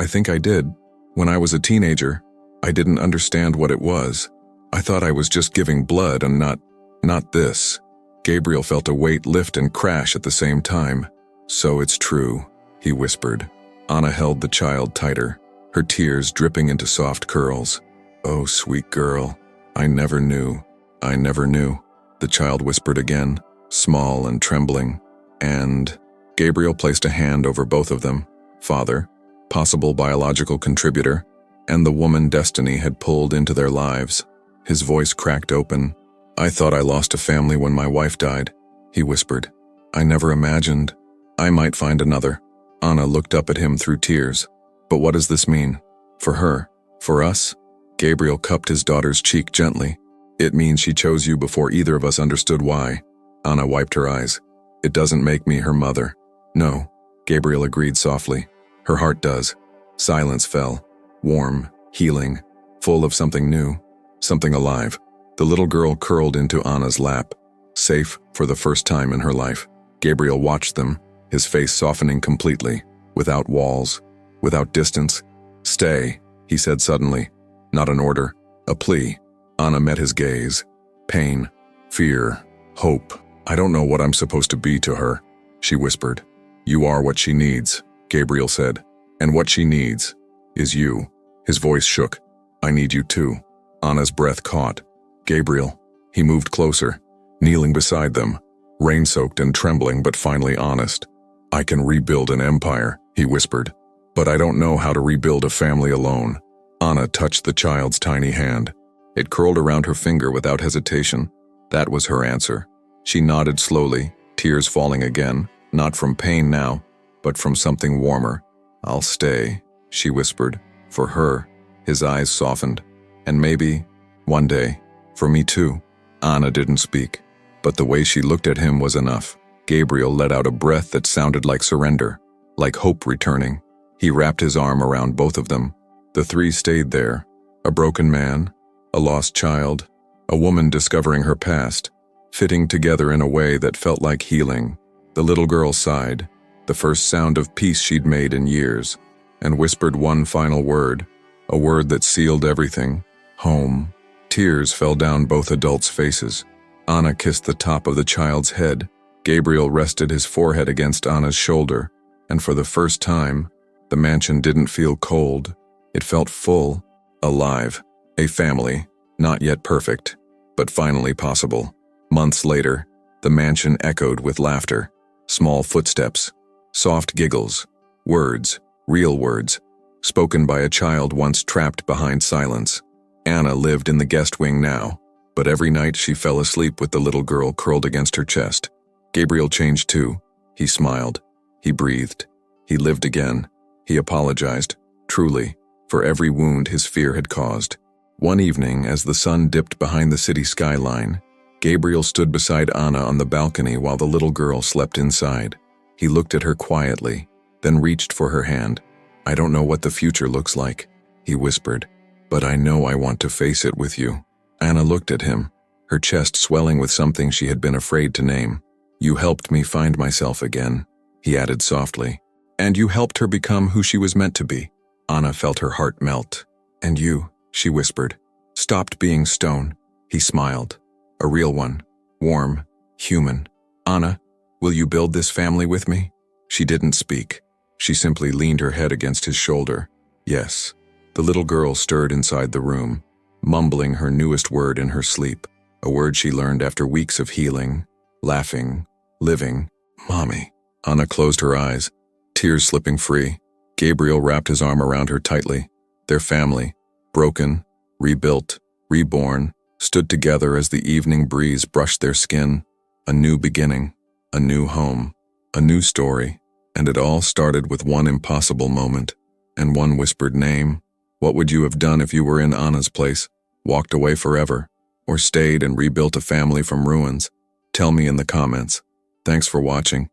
think I did. When I was a teenager, I didn't understand what it was. I thought I was just giving blood and not this. Gabriel felt a weight lift and crash at the same time. So it's true, he whispered. Anna held the child tighter, her tears dripping into soft curls. Oh, sweet girl, I never knew. The child whispered again, small and trembling. And Gabriel placed a hand over both of them. Father, possible biological contributor, and the woman destiny had pulled into their lives. His voice cracked open. I thought I lost a family when my wife died, he whispered. I never imagined I might find another. Anna looked up at him through tears. But what does this mean? For her? For us? Gabriel cupped his daughter's cheek gently. It means she chose you before either of us understood why. Anna wiped her eyes. It doesn't make me her mother. No, Gabriel agreed softly. Her heart does. Silence fell. Warm, healing, full of something new, something alive. The little girl curled into Anna's lap, safe for the first time in her life. Gabriel watched them, his face softening completely, without walls, without distance. Stay, he said suddenly. Not an order, a plea. Anna met his gaze. Pain, fear, hope. I don't know what I'm supposed to be to her, she whispered. You are what she needs, Gabriel said. And what she needs is you. His voice shook. I need you too. Anna's breath caught. Gabriel. He moved closer, kneeling beside them, rain-soaked and trembling but finally honest. I can rebuild an empire, he whispered. But I don't know how to rebuild a family alone. Anna touched the child's tiny hand. It curled around her finger without hesitation. That was her answer. She nodded slowly, tears falling again, not from pain now, but from something warmer. I'll stay, she whispered. For her. His eyes softened. And maybe, one day, for me too. Anna didn't speak, but the way she looked at him was enough. Gabriel let out a breath that sounded like surrender, like hope returning. He wrapped his arm around both of them. The three stayed there. A broken man, a lost child, a woman discovering her past, fitting together in a way that felt like healing. The little girl sighed, the first sound of peace she'd made in years, and whispered one final word, a word that sealed everything. Home. Tears fell down both adults' faces. Anna kissed the top of the child's head, Gabriel rested his forehead against Anna's shoulder, and for the first time, the mansion didn't feel cold. It felt full, alive. A family, not yet perfect, but finally possible. Months later, the mansion echoed with laughter, small footsteps, soft giggles, words, real words, spoken by a child once trapped behind silence. Anna lived in the guest wing now, but every night she fell asleep with the little girl curled against her chest. Gabriel changed too. He smiled. He breathed. He lived again. He apologized, truly, for every wound his fear had caused. One evening, as the sun dipped behind the city skyline, Gabriel stood beside Anna on the balcony while the little girl slept inside. He looked at her quietly, then reached for her hand. "I don't know what the future looks like," he whispered, "but I know I want to face it with you." Anna looked at him, her chest swelling with something she had been afraid to name. "You helped me find myself again," he added softly. "And you helped her become who she was meant to be." Anna felt her heart melt. "And you," she whispered, "stopped being stone." He smiled. A real one, warm, human. "Anna, will you build this family with me?" She didn't speak. She simply leaned her head against his shoulder. "Yes." The little girl stirred inside the room, mumbling her newest word in her sleep, a word she learned after weeks of healing, laughing, living. "Mommy." Anna closed her eyes, tears slipping free. Gabriel wrapped his arm around her tightly. Their family, broken, rebuilt, reborn, stood together as the evening breeze brushed their skin. A new beginning, a new home, a new story, and it all started with one impossible moment and one whispered name. What would you have done if you were in Anna's place, walked away forever, or stayed and rebuilt a family from ruins? Tell me in the comments. Thanks for watching.